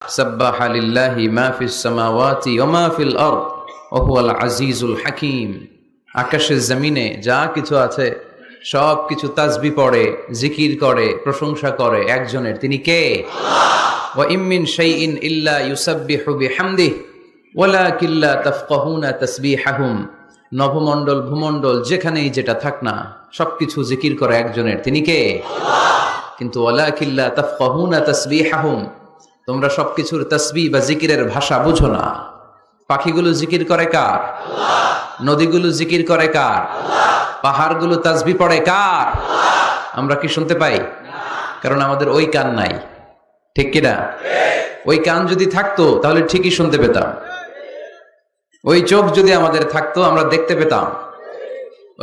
সাব্বাহা লিল্লাহি মা ফিস সামাওয়াতি ওয়া মা ফিল আরদ ওয়া হুয়াল আজিজুল হাকীম। আকাশে জমিনে যা কিছু আছে সব কিছু তাসবিহ পড়ে, জিকির করে, প্রশংসা করে একজনের, তিনি কে? আল্লাহ। ওয়া ইম মিন শাইইন ইল্লা ইউসাব্বিহু বিহামদিহি ওয়ালাকিন লা তাফকাহুনা তাসবিহাহুম। নভমণ্ডল ভূমণ্ডল যেখানেই যেটা থাক না সবকিছু জিকির করে একজনের, তিনি কে? আল্লাহ। কিন্তু ওয়ালাকিন লা তাফকাহুনা তাসবিহাহুম, তোমরা সবকিছুর তাসবিহ বা জিকিরের ভাষা বুঝো না। পাখিগুলো জিকির করে কার? আল্লাহ। নদীগুলো জিকির করে কার? আল্লাহ। পাহাড়গুলো তাসবিহ পড়ে কার? আল্লাহ। আমরা কি শুনতে পাই? না, কারণ আমাদের ওই কান নাই, ঠিক কি না? ওই কান যদি থাকতো তাহলে ঠিকই শুনতে পেতাম। ওই চোখ যদি আমাদের থাকতো আমরা দেখতে পেতাম।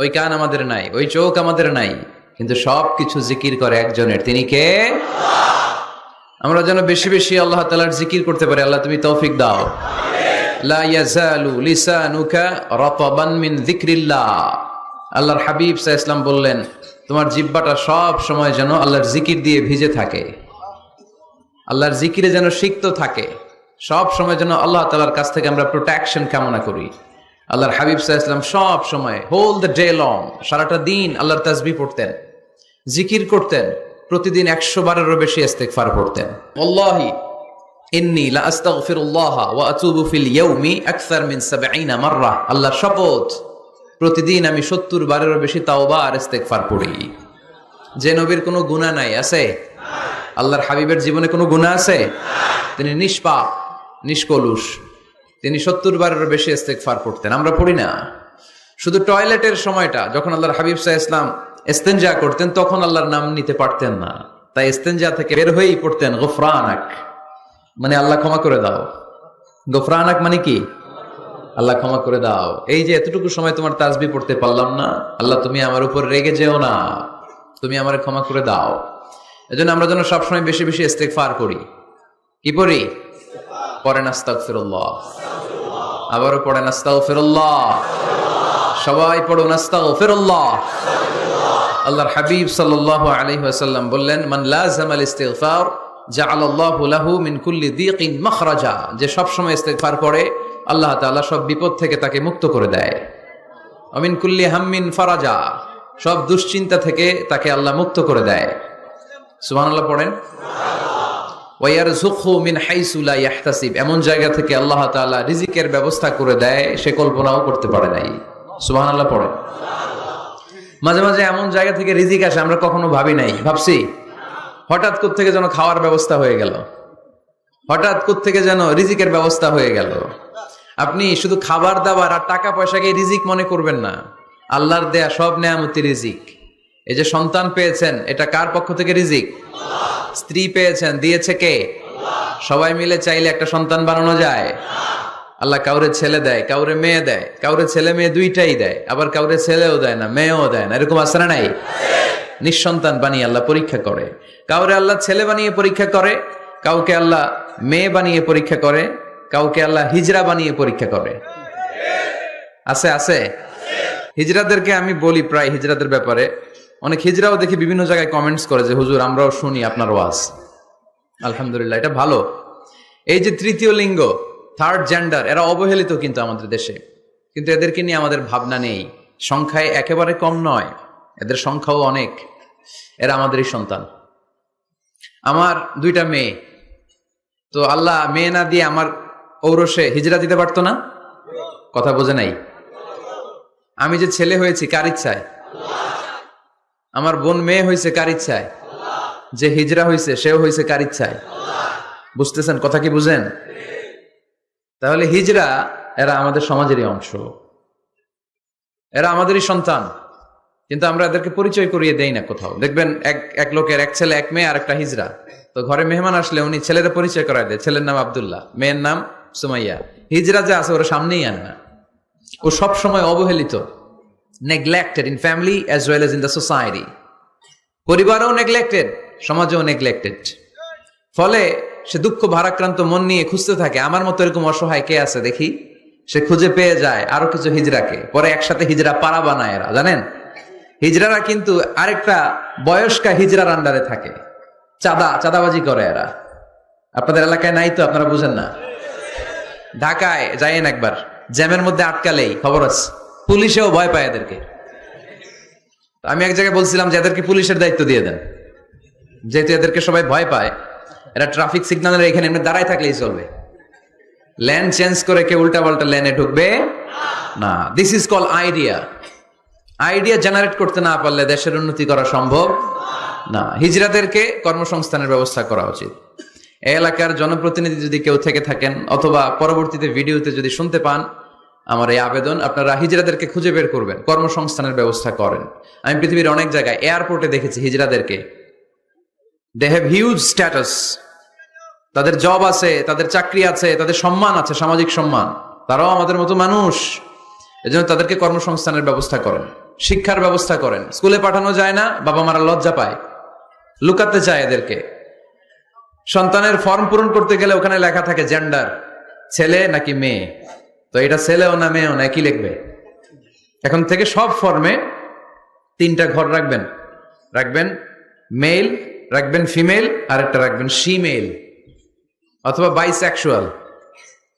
ওই কান আমাদের নাই, ওই চোখ আমাদের নাই, কিন্তু সবকিছু জিকির করে একজনের, তিনি কে? আল্লাহ। আমরা যেন বেশি বেশি আল্লাহ তাআলার জিকির করতে পারি। আল্লাহ তুমি তৌফিক দাও। লা ইয়াজালু লিসানুকা রাতাবান মিন যিকরিল্লাহ। আল্লাহর হাবিব সাল্লাল্লাহু আলাইহি ওয়াসাল্লাম বললেন, তোমার জিহ্বাটা সব সময় যেন আল্লাহর জিকির দিয়ে ভিজে থাকে, আল্লাহর জিকিরে যেন সিক্ত থাকে, সব সময় যেন আল্লাহ তাআলার কাছ থেকে আমরা প্রোটেকশন কামনা করি। আল্লাহর হাবিব সাল্লাল্লাহু আলাইহি ওয়াসাল্লাম সব সময় হোল দ্য ডে লং, সারাটা দিন আল্লাহর তাসবিহ পড়তেন, জিকির করতেন, প্রতিদিন 100 বারেরও বেশি ইস্তিগফার পড়তেন। ওয়াল্লাহি ইন্নী লা আস্তাগফিরুল্লাহ ওয়া আতুবু ফিল ইয়াউমি আকসার মিন 70 মাররা। আল্লাহর শপথ, প্রতিদিন আমি 70 বারেরও বেশি তাওবা আর ইস্তিগফার পড়ি। যে নবীর কোনো গুনাহ নাই, আছে? আল্লাহর হাবিবের জীবনে কোনো গুনাহ আছে? তিনি নিষ্পাপ, নিষ্কলুষ, তিনি 70 বারেরও বেশি ইস্তিগফার পড়তেন। আমরা পড়ি না। শুধু টয়লেটের সময়টা যখন আল্লাহর হাবিব সাল্লাল্লাহু আলাইহি ওয়াসাল্লাম ইস্তেনজা করতেন তখন আল্লাহর নাম নিতে পারতেন না, তাই ইস্তেনজা থেকে বের হয়েই পড়তেন গফরানাক, মানে আল্লাহ ক্ষমা করে দাও। গফরানাক মানে কি? আল্লাহ ক্ষমা করে দাও। এই যে এতটুকু সময় তোমার তাসবিহ পড়তে পারলাম না, আল্লাহ তুমি আমার উপর রেগে যেও না, তুমি আমারে ক্ষমা করে দাও। এজন্য আমরা যেন সবসময় বেশি বেশি ইস্তিগফার করি। কি পড়ি? পড়েন আস্তাগফিরুল্লাহ, আবারও পড়েন আস্তাগফিরুল্লাহ, সবাই পড়ুন আস্তাগফিরুল্লাহ। আল্লাহর হাবিব সাল্লাল্লাহু আলাইহি ওয়াসাল্লাম বললেন, মান লাযামাল ইস্তিগফার জাআলাল্লাহু লাহু মিন কুল্লি দীকিন মাখরাজা। যে সব সময় ইস্তিগফার করে আল্লাহ তাআলা সব বিপদ থেকে তাকে মুক্ত করে দেয়। ওয়া মিন কুল্লি হাম্মিন ফারাজা, সব দুশ্চিন্তা থেকে তাকে আল্লাহ মুক্ত করে দেয়। সুবহানাল্লাহ পড়েন। ওয়া ইয়ারযুকহু মিন হাইসু লা ইয়াহতাসিব, এমন জায়গা থেকে আল্লাহ তাআলা রিজিকের ব্যবস্থা করে দেয় সে কল্পনাও করতে পারে নাই। সুবহানাল্লাহ পড়েন। মাঝে মাঝে এমন জায়গা থেকে রিজিক আসে আমরা কখনো ভাবি নাই, ভাবছি? হঠাৎ কোত্থেকে যেন খাওয়ার ব্যবস্থা হয়ে গেল, হঠাৎ কোত্থেকে যেন রিজিকের ব্যবস্থা হয়ে গেল। আপনি শুধু খাবার দাবার আর টাকা পয়সাকে রিজিক মনে করবেন না, আল্লাহর দেয়া সব নেয়ামতি রিজিক। এই যে সন্তান পেয়েছেন, এটা কার পক্ষ থেকে রিজিক? স্ত্রী পেয়েছেন, দিয়েছে কে? সবাই মিলে চাইলে একটা সন্তান বানানো যায়? আল্লাহ কাউরে ছেলে দেয়, কাউরে মেয়ে দেয়, কাউরে ছেলে মেয়ে দুইটাই দেয়, আবার কাউরে ছেলেও দেয় না, মেয়েও দেয় না, এরকম আছে না নাই? নিঃসন্তান বানিয়ে আল্লাহ পরীক্ষা করে। কাউরে আল্লাহ ছেলে বানিয়ে পরীক্ষা করে, কাউকে আল্লাহ মেয়ে বানিয়ে পরীক্ষা করে, কাউকে আল্লাহ হিজরা বানিয়ে পরীক্ষা করে। আছে আছে। হিজরাদেরকে আমি বলি প্রায় হিজরাদের ব্যাপারে, অনেক হিজরাও দেখি বিভিন্ন জায়গায় কমেন্টস করে যে হুজুর আমরাও শুনি আপনার ওয়াজ। আলহামদুলিল্লাহ, এটা ভালো। এই যে তৃতীয় লিঙ্গ, থার্ড জেন্ডার, এরা অবহেলিত কিন্তু আমাদের দেশে, কিন্তু এদেরকে নিয়ে আমাদের ভাবনা নেই। সংখ্যায় একেবারে কম নয়, এদের সংখ্যাও অনেক। এরা আমাদেরই সন্তান। আমার 2টা মেয়ে, তো আল্লাহ মেয়ে না দিয়ে আমার ঔরসে হিজরা দিতে পারতো না? কথা বোঝে নাই? আমি যে ছেলে হয়েছি কার ইচ্ছায়? আমার বোন মেয়ে হয়েছে কার ইচ্ছায়? যে হিজরা হয়েছে সেও হয়েছে কার ইচ্ছায়? বুঝতেছেন কথা কি? বুঝেন? তাহলে হিজরা এরা আমাদের সমাজেরই অংশ, এরা আমাদেরই সন্তান, কিন্তু আমরা এদেরকে পরিচয় করিয়ে দেই না কোথাও। দেখবেন এক লোকের এক ছেলে এক মেয়ে আর একটা হিজরা, তো ঘরে মেহমান আসলে উনি ছেলেরা পরিচয় করায় দেয়, ছেলের নাম আব্দুল্লাহ, মেয়ের নাম সুমাইয়া। হিজরা যে আছে ওরা সামনেই আন না, ও সব সময় অবহেলিত, neglected in family as well as in the society. পরিবারও নেগলেক্টেড, সমাজেও নেগলেক্টেড। ফলে সে দুঃখ ভারাক্রান্ত মন নিয়ে খুঁজতে থাকে, আমার মতো এরকম অসহায় কে আছে দেখি। সে খুঁজে পেয়ে যায় আরো কিছু হিজরাকে, পরে একসাথে হিজরা পাড়া বানায় এরা। জানেন, হিজরারা কিন্তু আরেকটা বয়স্কা হিজরার আন্ডারে থাকে, চাঁদাবাজি করে এরা। আপনাদের এলাকায় নাই তো, আপনারা বুঝেন না। ঢাকায় যাইয়েন একবার, জ্যামের মধ্যে আটকালেই খবর আছে, পুলিশেও ভয় পায় এদেরকে। আমি এক জায়গায় বলছিলাম যে এদেরকে পুলিশের দায়িত্ব দিয়ে দেন, যেহেতু এদেরকে সবাই ভয় পায়। এরা ট্রাফিক সিগন্যালের এখানে এমনি দাঁড়ায় থাকলেই চলবে, লেন চেঞ্জ করে কেউ উল্টা পাল্টা লেনে ঢুকবে না। This is call idea. Idea generate করতে না পারলে দেশের উন্নতি করা সম্ভব না। হিজড়াদেরকে কর্মসংস্থানের ব্যবস্থা করা উচিত। এই এলাকার জনপ্রতিনিধি যদি কেউ থেকে থাকেন অথবা পরবর্তীতে ভিডিওতে যদি শুনতে পান, আমার এই আবেদন, আপনারা হিজড়াদেরকে খুঁজে বের করবেন, কর্মসংস্থানের ব্যবস্থা করেন। আমি পৃথিবীর অনেক জায়গায় এয়ারপোর্টে দেখেছি হিজড়াদেরকে, দে হ্যাভ হিউজ স্ট্যাটাস, তাদের জব আছে, তাদের চাকরি আছে, তাদের সম্মান আছে, সামাজিক সম্মান। তারাও আমাদের মতো মানুষ, এজন্য তাদেরকে কর্মসংস্থানের ব্যবস্থা করেন, শিক্ষার ব্যবস্থা করেন। স্কুলে পাঠানো যায় না, বাবা মারা লজ্জা পায়, লুকাতে চায় এদেরকে। সন্তানের ফর্ম পূরণ করতে গেলে ওখানে লেখা থাকে জেন্ডার, ছেলে নাকি মেয়ে। তো এটা ছেলেও না মেয়েও না, কি লিখবে? এখন থেকে সব ফর্মে 3টা ঘর রাখবেন, রাখবেন মেল, রাখবেন ফিমেল, আর একটা রাখবেন শিমেল অথবা বাইসেক্সুয়াল,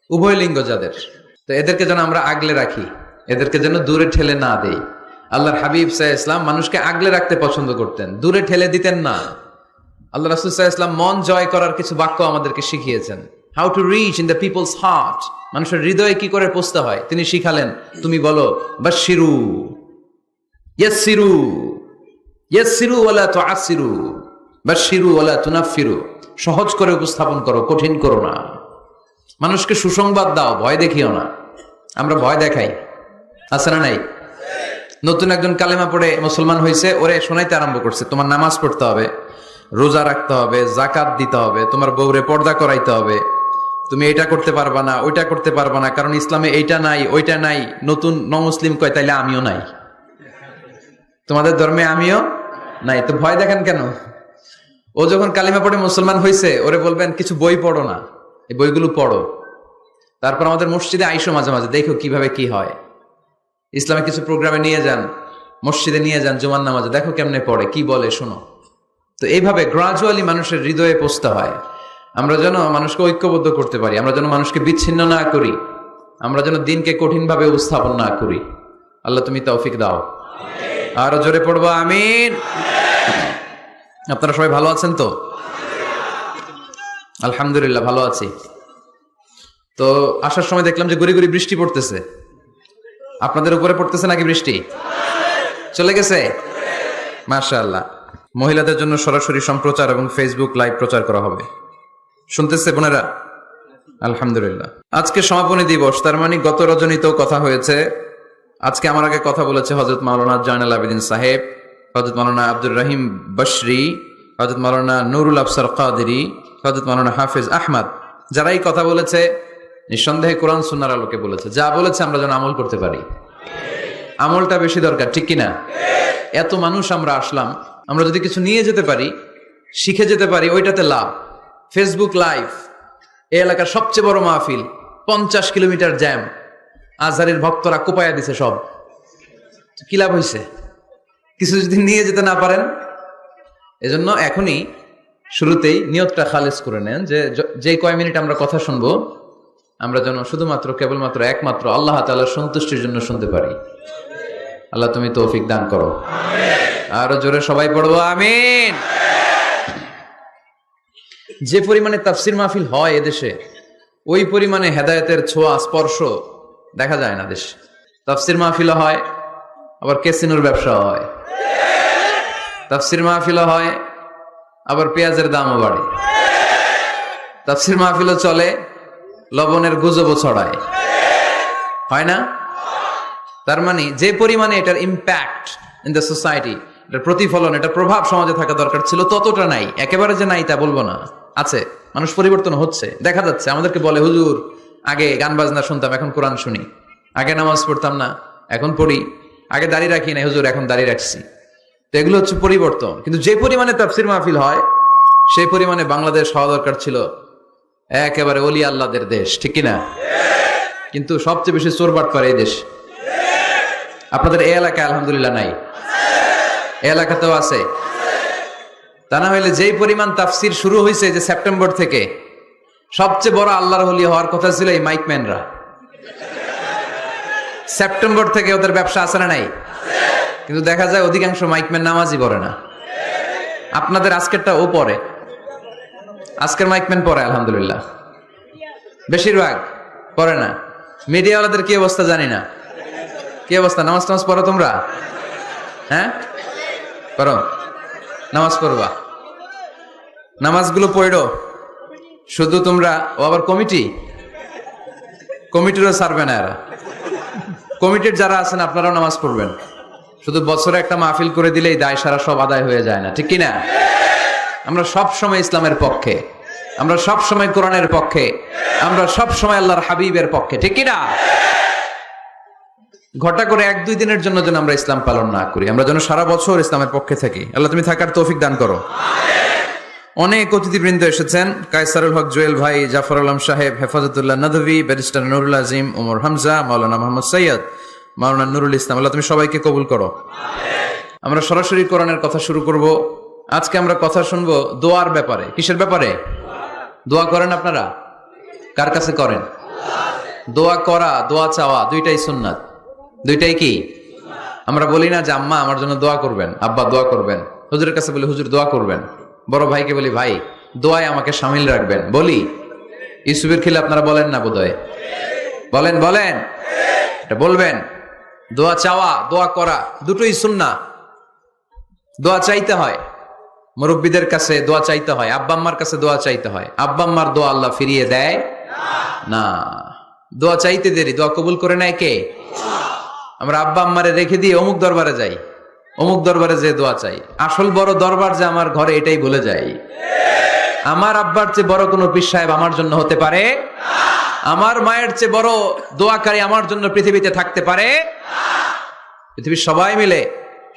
উভয় লিঙ্গ যাদের। তো এদেরকে যেন আমরা আগলে রাখি, এদেরকে যেন দূরে ঠেলে না দেই। আল্লাহর হাবিব সাল্লাল্লাহু আলাইহি ওয়াসাল্লাম মানুষকে আগলে রাখতে পছন্দ করতেন, দূরে ঠেলে দিতেন না। আল্লাহ রাসূল সাল্লাল্লাহু আলাইহি ওয়াসাল্লাম মন জয় করার কিছু বাক্য আমাদেরকে শিখিয়েছেন, how to reach in the people's heart, মানুষের হৃদয়ে কি করে পৌঁছতে হয় তিনি শিখালেন। তুমি বলো বাশশিরু, ইয়াসসিরু, ইয়াসসিরু ওয়ালা তুআসসিরু, বাশশিরু ওয়ালা তুনাফফিরু, সহজ করে উপস্থাপন করো, কঠিন করো না। মানুষকে সুসংবাদ দাও, ভয় দেখিও না। আমরা ভয় দেখাই, আছে না নাই? নতুন একজন কালেমা পড়ে মুসলমান হয়েছে, ওরে শোনাইতে আরম্ভ করছে, তোমার নামাজ পড়তে হবে, রোজা রাখতে হবে, জাকাত দিতে হবে, তোমার বউরে পর্দা করাইতে হবে, তুমি এটা করতে পারবা না, ওইটা করতে পারবা না, কারণ ইসলামে এইটা নাই ওইটা নাই। নতুন মুসলিম কয় তাইলে আমিও নাই, তোমাদের ধর্মে আমিও নাই। তো ভয় দেখেন কেন? ও যখন কালিমা পড়ে মুসলমান হয়েছে, ওরে বলবেন কিছু বই পড়ো না, এই বইগুলো পড়ো, তারপর আমাদের মসজিদে আইসো মাঝে মাঝে, দেখো কিভাবে কি হয়। ইসলামে কিছু প্রোগ্রামে নিয়ে যান, মসজিদে নিয়ে যান, জুমার নামাজে দেখো কেমনে পড়ে, কি বলে শোনো। তো এইভাবে গ্রাজুয়ালি মানুষের হৃদয়ে পৌঁছতে হয়। আমরা যেন মানুষকে ঐক্যবদ্ধ করতে পারি, আমরা যেন মানুষকে বিচ্ছিন্ন না করি, আমরা যেন দিনকে কঠিনভাবে উপস্থাপন না করি। আল্লাহ তুমি তৌফিক দাও। আরো জোরে পড়বো আমিন। আপনারা সবাই ভালো আছেন তো? আলহামদুলিল্লাহ ভালো আছি। তো আসার সময় দেখলাম যে গুড়ি গুড়ি বৃষ্টি পড়তেছে। আপনাদের উপরে পড়তেছে নাকি বৃষ্টি? চলে গেছে? মাশাআল্লাহ। মহিলাদের জন্য সরাসরি সম্প্রচার এবং ফেসবুক লাইভ প্রচার করা হবে, শুনতেছে বোনেরা? আলহামদুলিল্লাহ। আজকে সমাপনী দিবস, তার মানে গত রজনীতেও কথা হয়েছে। আজকে আমার আগে কথা বলেছে হযরত মাওলানা জয়নাল আবেদিন সাহেব, হযরত মাওলানা আব্দুর রহিম বশরি, হযরত মাওলানা নুরুল আফসার কাদেরী, হযরত মাওলানা হাফেজ আহমদ। যারা এই কথা বলেছে নিঃসন্দেহে কোরআন সুন্নাহর আলোকে বলেছে। যা বলেছে আমরা যেন আমল করতে পারি, আমলটা বেশি দরকার, ঠিক কিনা? এত মানুষ আমরা আসলাম, আমরা যদি কিছু নিয়ে যেতে পারি, শিখে যেতে পারি, ওইটাতে লাভ। ফেসবুক লাইভ, এই এলাকার সবচেয়ে বড় মাহফিল, 50 কিলোমিটার জ্যাম, আজহারের ভক্তরা কোপায়া দিছে সব, কি লাভ হয়েছে? কিছু যদি নিয়ে যেতে না পারেন। এজন্য এখনই শুরুতেই নিয়তটা খালেস করে নেন যে কয় মিনিট আমরা কথা শুনবো, আমরা যেন শুধুমাত্র কেবলমাত্র একমাত্র আল্লাহ তাআলার সন্তুষ্টির জন্য শুনতে পারি। আল্লাহ তুমি তৌফিক দান করো। আরো জোরে সবাই পড়বো আমিন। যে পরিমাণে তাফসির মাহফিল হয় এদেশে, ওই পরিমাণে হেদায়েতের ছোঁয়া স্পর্শ দেখা যায় না দেশে। তাফসির মাহফিল হয়, আবার ক্যাসিনোর ব্যবসা হয়। তাফসির মাহফিল হয়, আবার পেঁয়াজের দামও বাড়ে। তাফসির মাহফিলও চলে, লবণের গুজবও ছড়ায়, হয় না? তার মানে যে পরিমাণে এটার ইম্প্যাক্ট ইন দ্য সোসাইটি, এটার প্রতিফলন, এটা প্রভাব সমাজে থাকা দরকার ছিল, ততটা নাই। একেবারে যে নাই তা বলবো না, আছে। মানুষ পরিবর্তন হচ্ছে, দেখা যাচ্ছে। আমাদেরকে বলে হুজুর আগে গান বাজনা শুনতাম, এখন কোরআন শুনি। আগে নামাজ পড়তাম না, এখন পড়ি। আগে দাড়ি রাখি না হুজুর, এখন দাড়ি রাখছি। তো এগুলো হচ্ছে পরিবর্তন। কিন্তু যে পরিমাণে তাফসির মাহফিল হয়, সেই পরিমাণে বাংলাদেশ হওয়া দরকার ছিল একেবারে ওলি আল্লাহদের দেশ, ঠিক কিনা? কিন্তু সবচেয়ে বেশি চোর বাটপার এই দেশ। আপনাদের এই এলাকায় আলহামদুলিল্লাহ নাই? এই এলাকাতেও আছে। তা না হইলে যেই পরিমাণ তাফসির শুরু হয়েছে যে সেপ্টেম্বর থেকে, সবচেয়ে বড় আল্লাহর ওলি হওয়ার কথা ছিল এই মাইকম্যানরা। সেপ্টেম্বর থেকে ওদের ব্যবসা আছে না নাই? কিন্তু দেখা যায় অধিকাংশ মাইকম্যান নামাজই পড়ে না। আপনাদের আজকেরটা ও পড়ে, আজকের মাইকম্যান পড়ে আলহামদুলিল্লাহ, বেশিরভাগ পড়ে না। মিডিয়াওয়ালাদের কি অবস্থা জানি না, কি অবস্থা? নামাজ টামাজ পড়ো তোমরা? হ্যাঁ পড়ো, নামাজ পড়বা, নামাজগুলো পড়ো। শুধু তোমরা, ও আবার কমিটিরও ছাড়বে না এরা। কমিটির যারা আছেন আপনারাও নামাজ পড়বেন। শুধু বছরে একটা মাহফিল করে দিলেই দায় সারা সব আদায় হয়ে যায় না, ঠিক কিনা? আমরা সব সময় ইসলামের পক্ষে, আমরা সব সময় কোরআনের পক্ষে, আমরা সব সময় আল্লাহর হাবিবের পক্ষে, ঠিক কিনা? ঘটা করে 1-2 দিনের জন্য যেন আমরা ইসলাম পালন না করি, আমরা যেন সারা বছর ইসলামের পক্ষে থাকি। আল্লাহ তুমি থাকার তৌফিক দান করো। অনেক অতিথিবৃন্দ এসেছেন। কায়সারুল হক জুয়েল ভাই, জাফর আলম সাহেব, হেফাজতুল্লাহ নদভী, ব্যারিস্টার নুরুল আজিম, ওমর হামজা, মাওলানা মোহাম্মদ সৈয়দ, মাওলানা নুরুল ইসলাম, আল্লাহ তুমি সবাইকে কবুল করো। আমরা সরাসরি কোরআনের কথা শুরু করব। আজকে আমরা কথা শুনবো দোয়ার ব্যাপারে। কিসের ব্যাপারে? দোয়া করেন আপনারা? কার কাছে করেন? দোয়া করা, দোয়া চাওয়া দুইটাই সুন্নাত। দুইটাই কি? আমরা বলি না যে আম্মা আমার জন্য দোয়া করবেন, আব্বা দোয়া করবেন। হুজুরের কাছে বলি হুজুর দোয়া করবেন। বড় ভাইকে বলি ভাই দোয়ায় আমাকে শামিল রাখবেন। বলি ইউসুফের খিলে আপনারা বলেন না বোধহয়? বলেন বলেন, এটা বলবেন। দোয়া চাওয়া, দোয়া করা দুটোই সুন্নাহ। দোয়া চাইতে হয়, মুরব্বীদের কাছে দোয়া চাইতে হয়, আব্বা আম্মার কাছে দোয়া চাইতে হয়। আব্বা আম্মার দোয়া আল্লাহ ফিরিয়ে দেয় না। দোয়া চাইতে দেরি, দোয়া কবুল করে নেয় কে? আমরা আব্বা আম্মারে রেখে দিয়ে অমুক দরবারে যাই, অমুক দরবারে যে দোয়া চাই। আসল বড় দরবার যে আমার ঘরে, এটাই ভুলে যাই। আমার আব্বার চেয়ে বড় কোনো পীর সাহেব আমার জন্য হতে পারে? আমার মায়ের চেয়ে বড় দোয়াকারী আমার জন্য পৃথিবীতে থাকতে পারে? পৃথিবীর সবাই মিলে,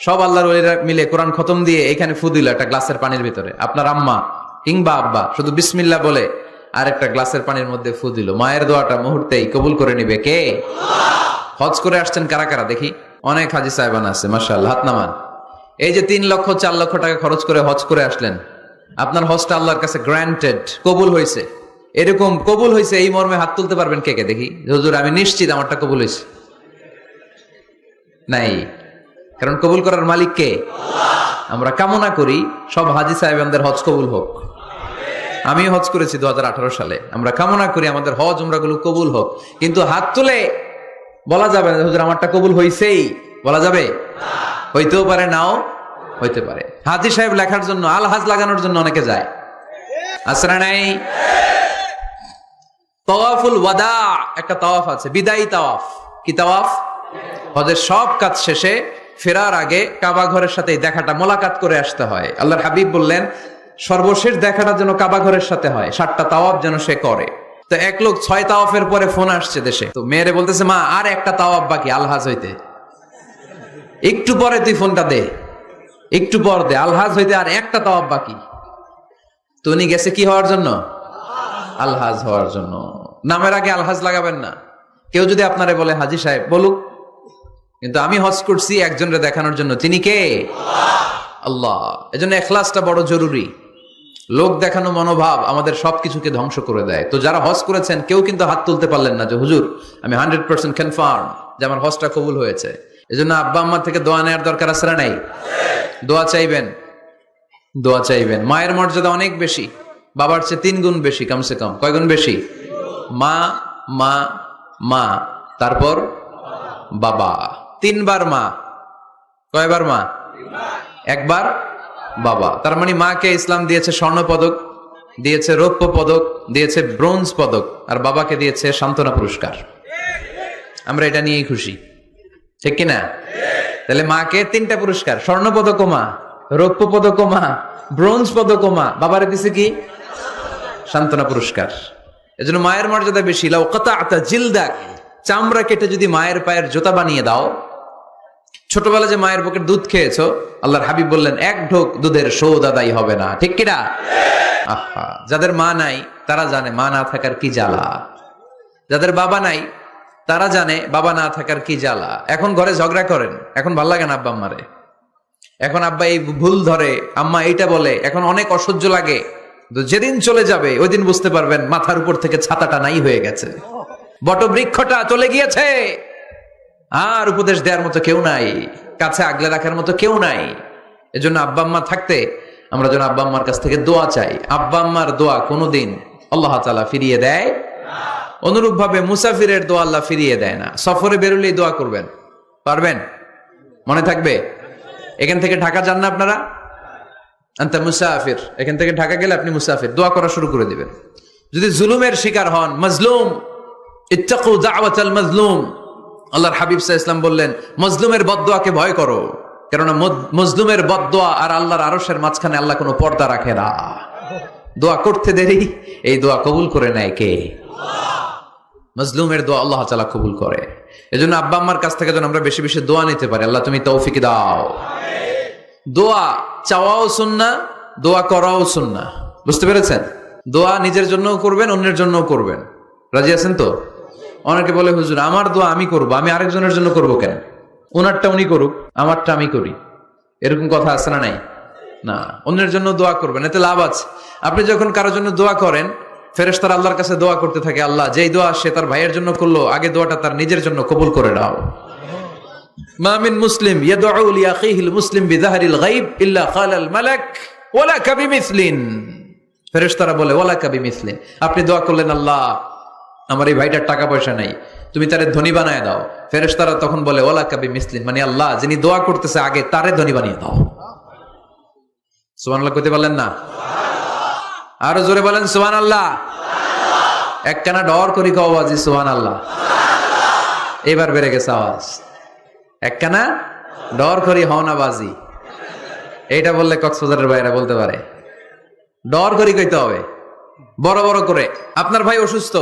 সব আল্লাহর ওলিরা মিলে কোরআন খতম দিয়ে এখানে ফু দিল একটা গ্লাসের পানির ভিতরে। আপনার আম্মা কিংবা আব্বা শুধু বিসমিল্লাহ বলে আর একটা গ্লাসের পানির মধ্যে ফু দিল। মায়ের দোয়াটা মুহূর্তেই কবুল করে নিবে কে? হজ করে আসছেন কারা কারা দেখি? অনেক হাজি সাহেবান আছে মাশাআল্লাহ, হাত নামান। এই যে 3 লক্ষ 4 লক্ষ টাকা খরচ করে হজ করে আসলেন, আপনার হজটা আল্লাহর কাছে গ্রান্টেড, কবুল হয়েছে। এরকম কবুল হয়েছে এই মর্মে হাত তুলতে পারবেন কে কে দেখি? হুজুর আমি নিশ্চিত আমারটা কবুল হয়েছে। নাই, কারণ কবুল করার মালিক কে? আমরা কামনা করি সব হাজি সাহেবানদের হজ কবুল হোক। আমি হজ করেছি 2018 সালে। আমরা কামনা করি আমাদের হজ উমরাগুলো কবুল হোক, কিন্তু হাত তুলে বলা যাবে না হুজুর আমারটা কবুল হইছেই, বলা যাবে? হইতেও পারে, নাও হইতে পারে। হাজি সাহেব লেখার জন্য, আল হাজ লাগানোর জন্য অনেকে যায়, আসরা নাই? তাওয়াফুল ওয়াদা একটা তাওয়াফ আছে, বিদায়ী তাওয়াফ। কি তাওয়াফ? হজের সব কাজ শেষে ফেরার আগে কাবা ঘরের সাথে দেখাটা, মোলাকাত করে আসতে হয়। আল্লাহর হাবিব বললেন সর্বশেষ দেখাটা যেন কাবা ঘরের সাথে হয়, 7টা তাওয়াফ যেন সে করে। তো এক লোক 6 তাওয়াফের পরে ফোন আসছে দেশে, তো মেয়েরে বলতেছে মা আর একটা তাওয়াফ বাকি আলহাজ হইতে, একটু পরে তুই ফোনটা দে, একটু পর দে, আলহাজ হইতে আর একটা তাওয়াফ বাকি। তো উনি গেছে কি হওয়ার জন্য? আলহাজ হওয়ার জন্য। নামের আগে আলহাজ লাগাবেন না। কেউ যদি আপনারে বলে হাজি সাহেব, বলুক, কিন্তু আমি হজ করছি একজনরে দেখানোর জন্য। তিনি কে? আল্লাহ। এজন্য ইখলাসটা বড় জরুরি। লোক দেখানো মনোভাব আমাদের সবকিছুকে ধ্বংস করে দেয়। তো যারা হজ করেছেন কেউ কিন্তু হাত তুলতে পারলেন না যে হুজুর আমি 100% কনফার্ম যে আমার হজটা কবুল হয়েছে। এজন্য আব্বা আম্মার থেকে দোয়া নেওয়ার দরকার আছে না নাই? দোয়া চাইবেন, দোয়া চাইবেন। মায়ের মর্যাদা অনেক বেশি, বাবার চেয়ে 3 গুণ বেশি, কমসে কম। কয় গুণ বেশি? মা মা মা, তারপর বাবা। 3 বার মা। কয়বার মা? 1 বার বাবা। তার মানে মাকে ইসলাম দিয়েছে স্বর্ণ পদক, দিয়েছে রৌপ্য পদক, দিয়েছে ব্রোঞ্জ পদক, আর বাবাকে দিয়েছে সান্ত্বনা পুরস্কার। আমরা এটা নিয়েই খুশি, ঠিক কিনা? তাহলে মাকে 3টা পুরস্কার, স্বর্ণ পদক মা, রৌপ্য পদক মা, ব্রোঞ্জ পদক মা, বাবারে দিছে কি? সান্ত্বনা পুরস্কার। এজন্য মায়ের মর্যাদা বেশি। লাউ কাতাআতা জিলদাক, চামড়া কেটে যদি মায়ের পায়ের জুতা বানিয়ে দাও। ছোটবেলা যে মায়ের বুকের দুধ খেয়েছো, আল্লাহর হাবিব বললেন 1 ঢোক দুধের শোধ আদায় হবে না, ঠিক কিনা? আহা, যাদের মা নাই তারা জানে মা না থাকার কি জ্বালা। যাদের বাবা নাই তারা জানে বাবা না থাকার কি জ্বালা। এখন ঘরে ঝগড়া করেন, এখন ভাল লাগে না আব্বা আম্মারে। এখন আব্বা এই ভুল ধরে, আম্মা এইটা বলে, এখন অনেক অসহ্য লাগে। তো যেদিন চলে যাবে ওই দিন বুঝতে পারবেন মাথার উপর থেকে ছাতাটা নাই হয়ে গেছে, বটবৃক্ষটা চলে গিয়েছে, আর উপদেশ দেওয়ার মতো কেউ নাই, কাছে আগলে রাখার মতো কেউ নাই। এজন্য আব্বা আম্মা থাকতে আমরা যেন আব্বা আম্মার কাছ থেকে দোয়া চাই। আব্বা আম্মার দোয়া কোনোদিন আল্লাহ তাআলা ফিরিয়ে দেয়, অনুরূপ ভাবে মুসাফিরের দোয়া আল্লাহ ফিরিয়ে দেয় না। সফরে বেরোলেই দোয়া করবেন, পারবেন? মনে থাকবে? এখান থেকে ঢাকা যান না আপনারা, আনতা মুসাফির, এখান থেকে ঢাকা গেলে আপনি মুসাফির, দোয়া করা শুরু করে দিবেন। যদি জুলুমের শিকার হন, মাজলুম, ইত্তাকু দাওয়াতাল মাজলুম, আল্লাহর হাবিব সাল্লাল্লাহু আলাইহি ওয়াসাল্লাম বললেন মজলুমের বদদোয়াকে ভয় করো, কেননা মজলুমের বদদোয়া আর আল্লাহর আরশের মাঝখানে আল্লাহ কোনো পর্দা রাখে না। দোয়া করতে দেরি, এই দোয়া কবুল করে নেয় কে? মজলুমের দোয়া আল্লাহ তাআলা কবুল করে। এজন্য আব্বা আম্মার কাছ থেকে যেন আমরা বেশি বেশি দোয়া নিতে পারি। আল্লাহ তুমি তৌফিক দাও। দোয়া চাওয়াও সুন্নাহ, দোয়া করাও সুন্নাহ। বুঝতে পেরেছেন? দোয়া নিজের জন্যও করবেন, অন্যের জন্যও করবেন। রাজি আছেন তো? অনেকে বলে হুজুর আমার দোয়া আমি করব, আমি আরেকজনের জন্য করব কেন? ওনারটা উনি করুক, আমারটা আমি করি, এরকম কথা আছে না নাই? না, অন্যের জন্য দোয়া করবেন, এতে লাভ আছে। আপনি যখন কারোর জন্য দোয়া করেন, ফেরেশতারা আল্লাহর কাছে দোয়া করতে থাকে, আল্লাহ যেই দোয়া সে তার ভাইয়ের জন্য করলো, আগে দোয়াটা তার নিজের জন্য কবুল করে নাও। মা মিন মুসলিম ইয়াদউ লিআখিহিল মুসলিম বিযাহরিল গায়ব ইল্লা ক্বালাল মালাক ওয়ালাকা বিমিসলিন। ফেরেশতারা বলে ওয়ালাকা বিমিসলিন, আপনি দোয়া করলেন আল্লাহ আমার এই ভাইটার টাকা পয়সা নাই, তুমি তারে ধনী বানায় দাও। ফেরেশতারা তখন বলে ওয়ালাকা বিমিসলিন, মানে আল্লাহ যিনি দোয়া করতেছে আগে তারে ধনী বানিয়ে দাও। সুবহানাল্লাহ কইতে পারলেন না? আরো জোরে বলেন সুবহানাল্লাহ। একখানা ডর করি কও বাজি সুবহানাল্লাহ। এবার বেড়ে গেছে আওয়াজ। একখানা ডর করি হও না বাজি, এইটা বললে কক্সবাজারের ভাইরা বলতে পারে। ডর করি কইতে হবে বড় বড় করে। আপনার ভাই অসুস্থ,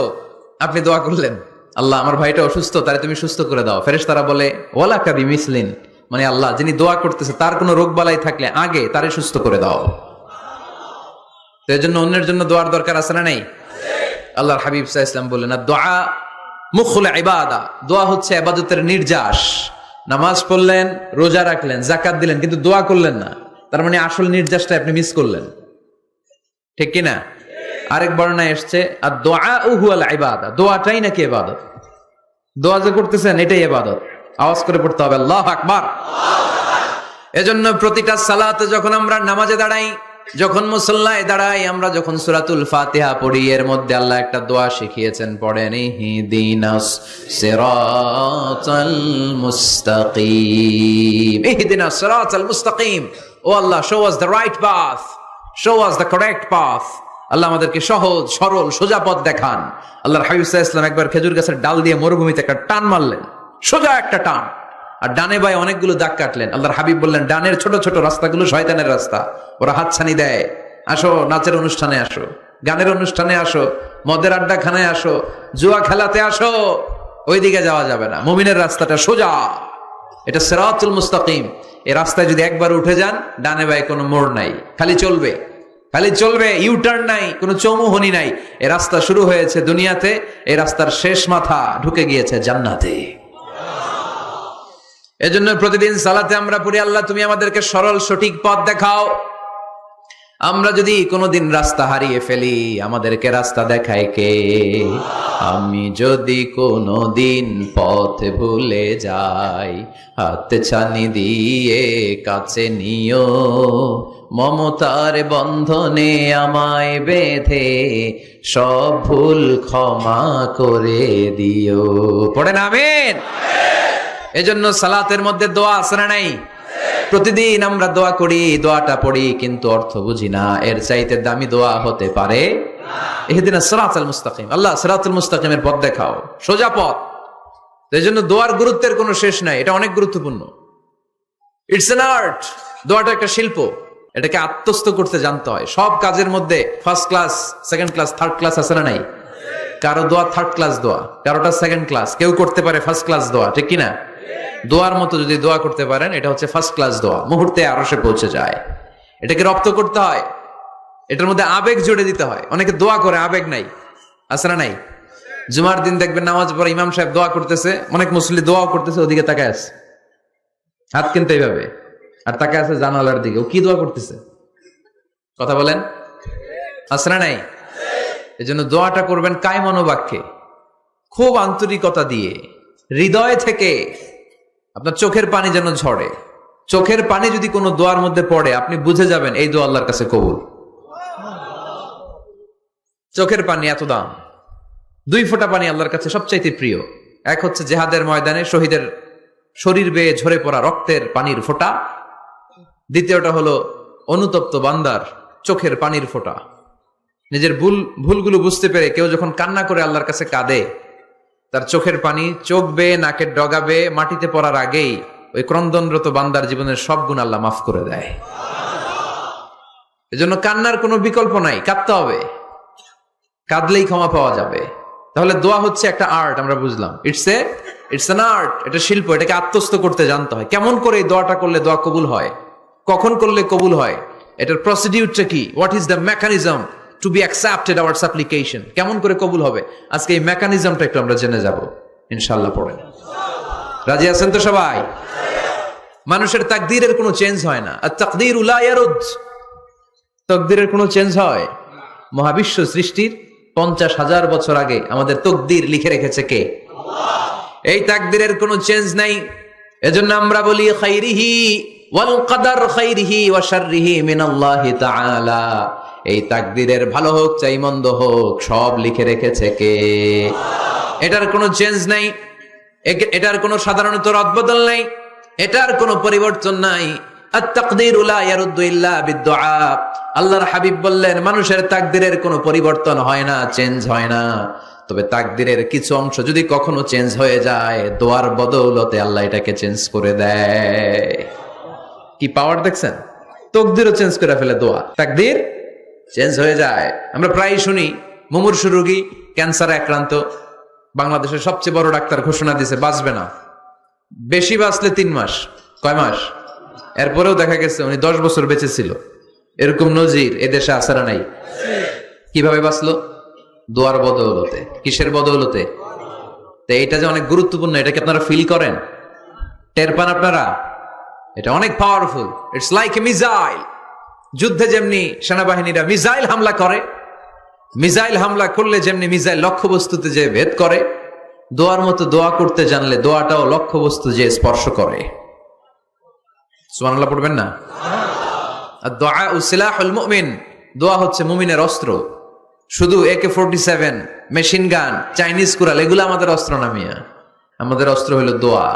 আপনি দোয়া করলেন আল্লাহ আমার ভাইটা অসুস্থ, তারে তুমি সুস্থ করে দাও। ফেরেশতারা বলে ওয়ালাকা বিমিসলিন, মানে আল্লাহ যিনি দোয়া করতেছে তার কোনো রোগ বালাই থাকলে আগে তারে সুস্থ করে দাও। তো এই জন্য অন্যের জন্য দোয়ার দরকার আছে না নেই? আল্লাহর হাবিব সাল্লাল্লাহু আলাইহি ওয়াসাল্লাম বললেন দোয়া মুখুল ইবাদা, দোয়া হচ্ছে ইবাদতের নির্যাস। নামাজ পড়লেন, রোজা রাখলেন, যাকাত দিলেন, কিন্তু দোয়া করলেন না, তার মানে আসল নির্যাসটা আপনি মিস করলেন, ঠিক কি না? আরেক বর্ণনায় এসেছে আর দোয়া হুয়াল ইবাদা, দোয়াটাই নাকি ইবাদত। দোয়া যে করতেছেন এটাই ইবাদত। আওয়াজ করে পড়তে হবে আল্লাহু আকবার। এজন্য প্রতিটা সালাতে যখন আমরা নামাজে দাঁড়াই, যখন মুসল্লায় দাঁড়াই, আমরা যখন সূরাতুল ফাতিহা পড়ি, এর মধ্যে আল্লাহ একটা দোয়া শিখিয়েছেন, পড়েন ইহদিনাস সিরাতাল মুস্তাকিম, ইহদিনাস সিরাতাল মুস্তাকিম। ও Allah, show us the right path, show us the correct path. Allah আমাদেরকে সহজ সরল সোজা পথ দেখান। আল্লাহর হাবিব সাল্লাল্লাহু আলাইহি ওয়াসাল্লাম একবার খেজুর গাছের ডাল দিয়ে মরুভূমিতে একটা টান মারলেন, সোজা একটা টান, আর ডানে বায়ে অনেকগুলো দাগ কাটলেন। আল্লাহর হাবিব বললেন ডানের ছোট ছোট রাস্তাগুলো শয়তানের রাস্তা, ওরা হাতছানি দেয়, আসো নাচের অনুষ্ঠানে আসো, গানের অনুষ্ঠানে আসো, মদের আড্ডাখানায় আসো, জুয়া খেলাতে আসো, ওইদিকে যাওয়া যাবে না। মুমিনের রাস্তাটা সোজা, এটা সিরাতুল মুস্তাকিম। এই রাস্তায় যদি একবার উঠে যান, ডানে বায়ে কোনো মোড় নাই, খালি চলবে, খালি চলবে, ইউটার্ন নাই, কোনো চৌমুহনী নাই। এই রাস্তা শুরু হয়েছে দুনিয়াতে, এই রাস্তার শেষ মাথা ঢুকে গিয়েছে জান্নাতে। এজন্য প্রতিদিন সালাতে আমরা পড়ি আল্লাহ তুমি আমাদেরকে সরল সঠিক পথ দেখাও। আমরা যদি কোনোদিন রাস্তা হারিয়ে ফেলি, আমাদেরকে রাস্তা দেখায় কে? আমি যদি কোনোদিন পথ ভুলে যাই, হাত ছানি দিয়ে কাছে নিও, মমতার বন্ধনে আমায় বেঁধে সব ভুল ক্ষমা করে দিও। পড়েন আমিন। এজন্য সালাতের মধ্যে দোয়া আছে না নাই? প্রতিদিন আমরা দোয়া করি, দোয়াটা পড়ি, কিন্তু অর্থ বুঝি না। এর চাইতে দামি দোয়া হতে পারে না। ইহদিনাস সিরাতাল মুস্তাকিম, আল্লাহ সিরাতুল মুস্তাকিমের পথ দেখাও, সোজা পথ। এজন্য দোয়ার গুরুত্বের কোনো শেষ নাই, এটা অনেক গুরুত্বপূর্ণ। ইটস অ্যান আর্ট, দোয়াটা একটা শিল্প, এটাকে আত্মস্থ করতে জানতে হয়। সব কাজের মধ্যে first class, second class, third class আছে না নাই? কারো দোয়া থার্ড ক্লাস দোয়া, কারোটা সেকেন্ড ক্লাস, কেউ করতে পারে ফার্স্ট ক্লাস দোয়া, ঠিক কিনা? দোয়ার মতো যদি দোয়া করতে পারেন, এটা হচ্ছে ফার্স্ট ক্লাস দোয়া, মুহূর্তে আরশে পৌঁছে যায়। এটাকে রপ্ত করতে হয়, এটার মধ্যে আবেগ জুড়ে দিতে হয়। অনেকে দোয়া করে আবেগ নাই, আছে না নাই? জুমার দিন দেখবেন নামাজ পড়ে ইমাম সাহেব দোয়া করতেছে, অনেক মুসল্লি দোয়াও করতেছে, ওদিকে তাকায় আছে, হাত কিন্তু এইভাবে, আর তাকায় আছে জানালার দিকে, ও কি দোয়া করতেছে? কথা বলেন। আছে না নাই? এজন্য দোয়াটা করবেন কায় মনোবাক্যে, খুব আন্তরিকতা দিয়ে, হৃদয় থেকে। আপনার চোখের পানি যেন ঝরে। চোখের পানি যদি কোনো দোয়ার মধ্যে পড়ে, আপনি বুঝে যাবেন এই দোয়া আল্লাহর কাছে কবুল। চোখের পানি এত দাম। 2 ফোঁটা পানি আল্লাহর কাছে সবচাইতে প্রিয়। এক হচ্ছে জেহাদের ময়দানে শহীদের শরীর বেয়ে ঝরে পড়া রক্তের পানির ফোঁটা। দ্বিতীয়টা হলো অনুতপ্ত বান্দার চোখের পানির ফোঁটা। নিজের ভুলগুলো বুঝতে পেরে কেউ যখন কান্না করে আল্লাহর কাছে কাঁদে, তার চোখের পানি চোখ বেয়ে নাকের ডগা বেয়ে মাটিতে পড়ার আগেই ওই ক্রন্দনরত বান্দার জীবনের সব গুণ আল্লাহ মাফ করে দেয়। এজন্য কান্নার কোনো বিকল্প নাই, কাঁদতে হবে। কাঁদলেই ক্ষমা পাওয়া যাবে। তাহলে দোয়া হচ্ছে একটা আর্ট, আমরা বুঝলাম। ইটস অ্যান আর্ট, এটা শিল্প। এটাকে আত্মস্থ করতে জানতে হয়। কেমন করে এই দোয়াটা করলে দোয়া কবুল হয়, কখন করলে কবুল হয়, এটার প্রসিডিউরটা কি, what is the mechanism two be accepted hour সাপ্লিকেশন, কেমন করে কবুল হবে, আজকে এই মেকানিজমটা একটু আমরা জেনে যাব ইনশাআল্লাহ। পড়েন, রাজি আছেন তো সবাই? মানুষের তাকদীরের কোনো চেঞ্জ হয় না। আর তাকদীরু লা ইয়ারুদ, তাকদীরের কোনো চেঞ্জ হয়? মহাবিশ্ব সৃষ্টির 50,000 বছর আগে আমাদের তাকদীর লিখে রেখেছে কে? আল্লাহ। এই তাকদীরের কোনো চেঞ্জ নাই। এজন্য আমরা বলি খাইরিহি ওয়াল কদর খাইরিহি ওয়া শাররিহি মিনাল্লাহি তাআলা। এই তাকদীরের ভালো হোক চাই মন্দ হোক, সব লিখে রেখেছে কে? এটার কোনো চেঞ্জ নাই, এটার কোনো সাধারণত রদবদল নাই, এটার কোনো পরিবর্তন নাই। আত-তাকদীরু লা ইয়ারুদ্দু ইল্লা বিদ-দুআ। আল্লাহর হাবিব বললেন, মানুষের তাকদীরের কোনো পরিবর্তন হয় না, চেঞ্জ হয় না। তবে তাকদীরের কিছু অংশ যদি কখনো চেঞ্জ হয়ে যায়, দোয়ার বদৌলতে আল্লাহ এটাকে চেঞ্জ করে দেয়। কি পাওয়ার দেখছেন? তাকদীরও চেঞ্জ করে ফেলে দোয়া, তাকদীর চেঞ্জ হয়ে যায়। আমরা প্রায় শুনি মুমূর্ষু রোগী, ক্যান্সারে আক্রান্ত, বাংলাদেশের সবচেয়ে বড় ডাক্তার ঘোষণা দিয়েছে বাঁচবে না, বেশি বাঁচলে 3 মাস। কয় মাস? এরপরেও দেখা গেছে উনি 10 বছর বেঁচে ছিল। এরকম নজির এদেশে আছে না নাই? কিভাবে বাঁচলো? দোয়ার বদৌলতে। কিসের বদৌলতে? তো এটা যে অনেক গুরুত্বপূর্ণ, এটা কি আপনারা ফিল করেন, টের পান আপনারা? এটা অনেক powerful. It's like a missile. যুদ্ধে যেমনি সেনাবাহিনীরা মিসাইল হামলা করে, মিসাইল হামলা করলে যেমনি মিসাইল লক্ষ্যবস্তুতে যে ভেদ করে, দোয়ার মতো দোয়া করতে জানলে দোয়াটাও লক্ষ্যবস্তু যে স্পর্শ করে। সুবহানাল্লাহ পড়বেন না? আদ-দুআ সিলাহুল মুমিন। দোয়া হচ্ছে মুমিনের অস্ত্র। শুধু AK-47, machine gun, Chinese Corel এগুলো আমাদের অস্ত্র না মিয়া। আমাদের অস্ত্র হলো দোয়া।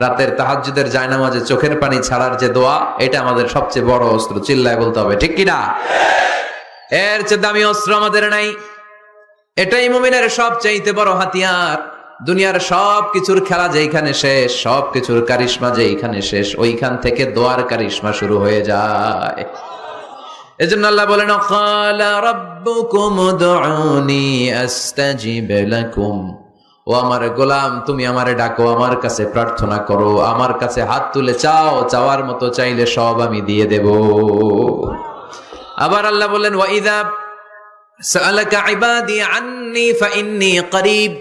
রাতের তাহাজ্জুদের জায়নামাজে চোখের পানি ছাড়ার যে দোয়া, এটা আমাদের সবচেয়ে বড় অস্ত্র। চিল্লায় বলতে হবে, ঠিক কি না? এর চেয়ে দামি অস্ত্র আমাদের নাই। এটাই মুমিনের সবচাইতে বড় হাতিয়ার। দুনিয়ার সব কিছুর খেলা যেখানে শেষ, সব কিছুর কারিশমা যেখানে শেষ, ওইখান থেকে দোয়ার কারিশমা শুরু হয়ে যায়। এজন্য আল্লাহ বলেন, ক্বালা রাব্বুকুম উদউনি আস্তাজিব লাকুম। ও আমার গোলাম, তুমি আমারে ডাকো, আমার কাছে প্রার্থনা করো, আমার কাছে হাত তুলে চাও, চাওয়ার মতো চাইলে সব আমি দিয়ে দেব। আবার আল্লাহ বলেন, ওয়া ইযা সাআলাকা ইবাদি আন্নী ফাইন্নী করিব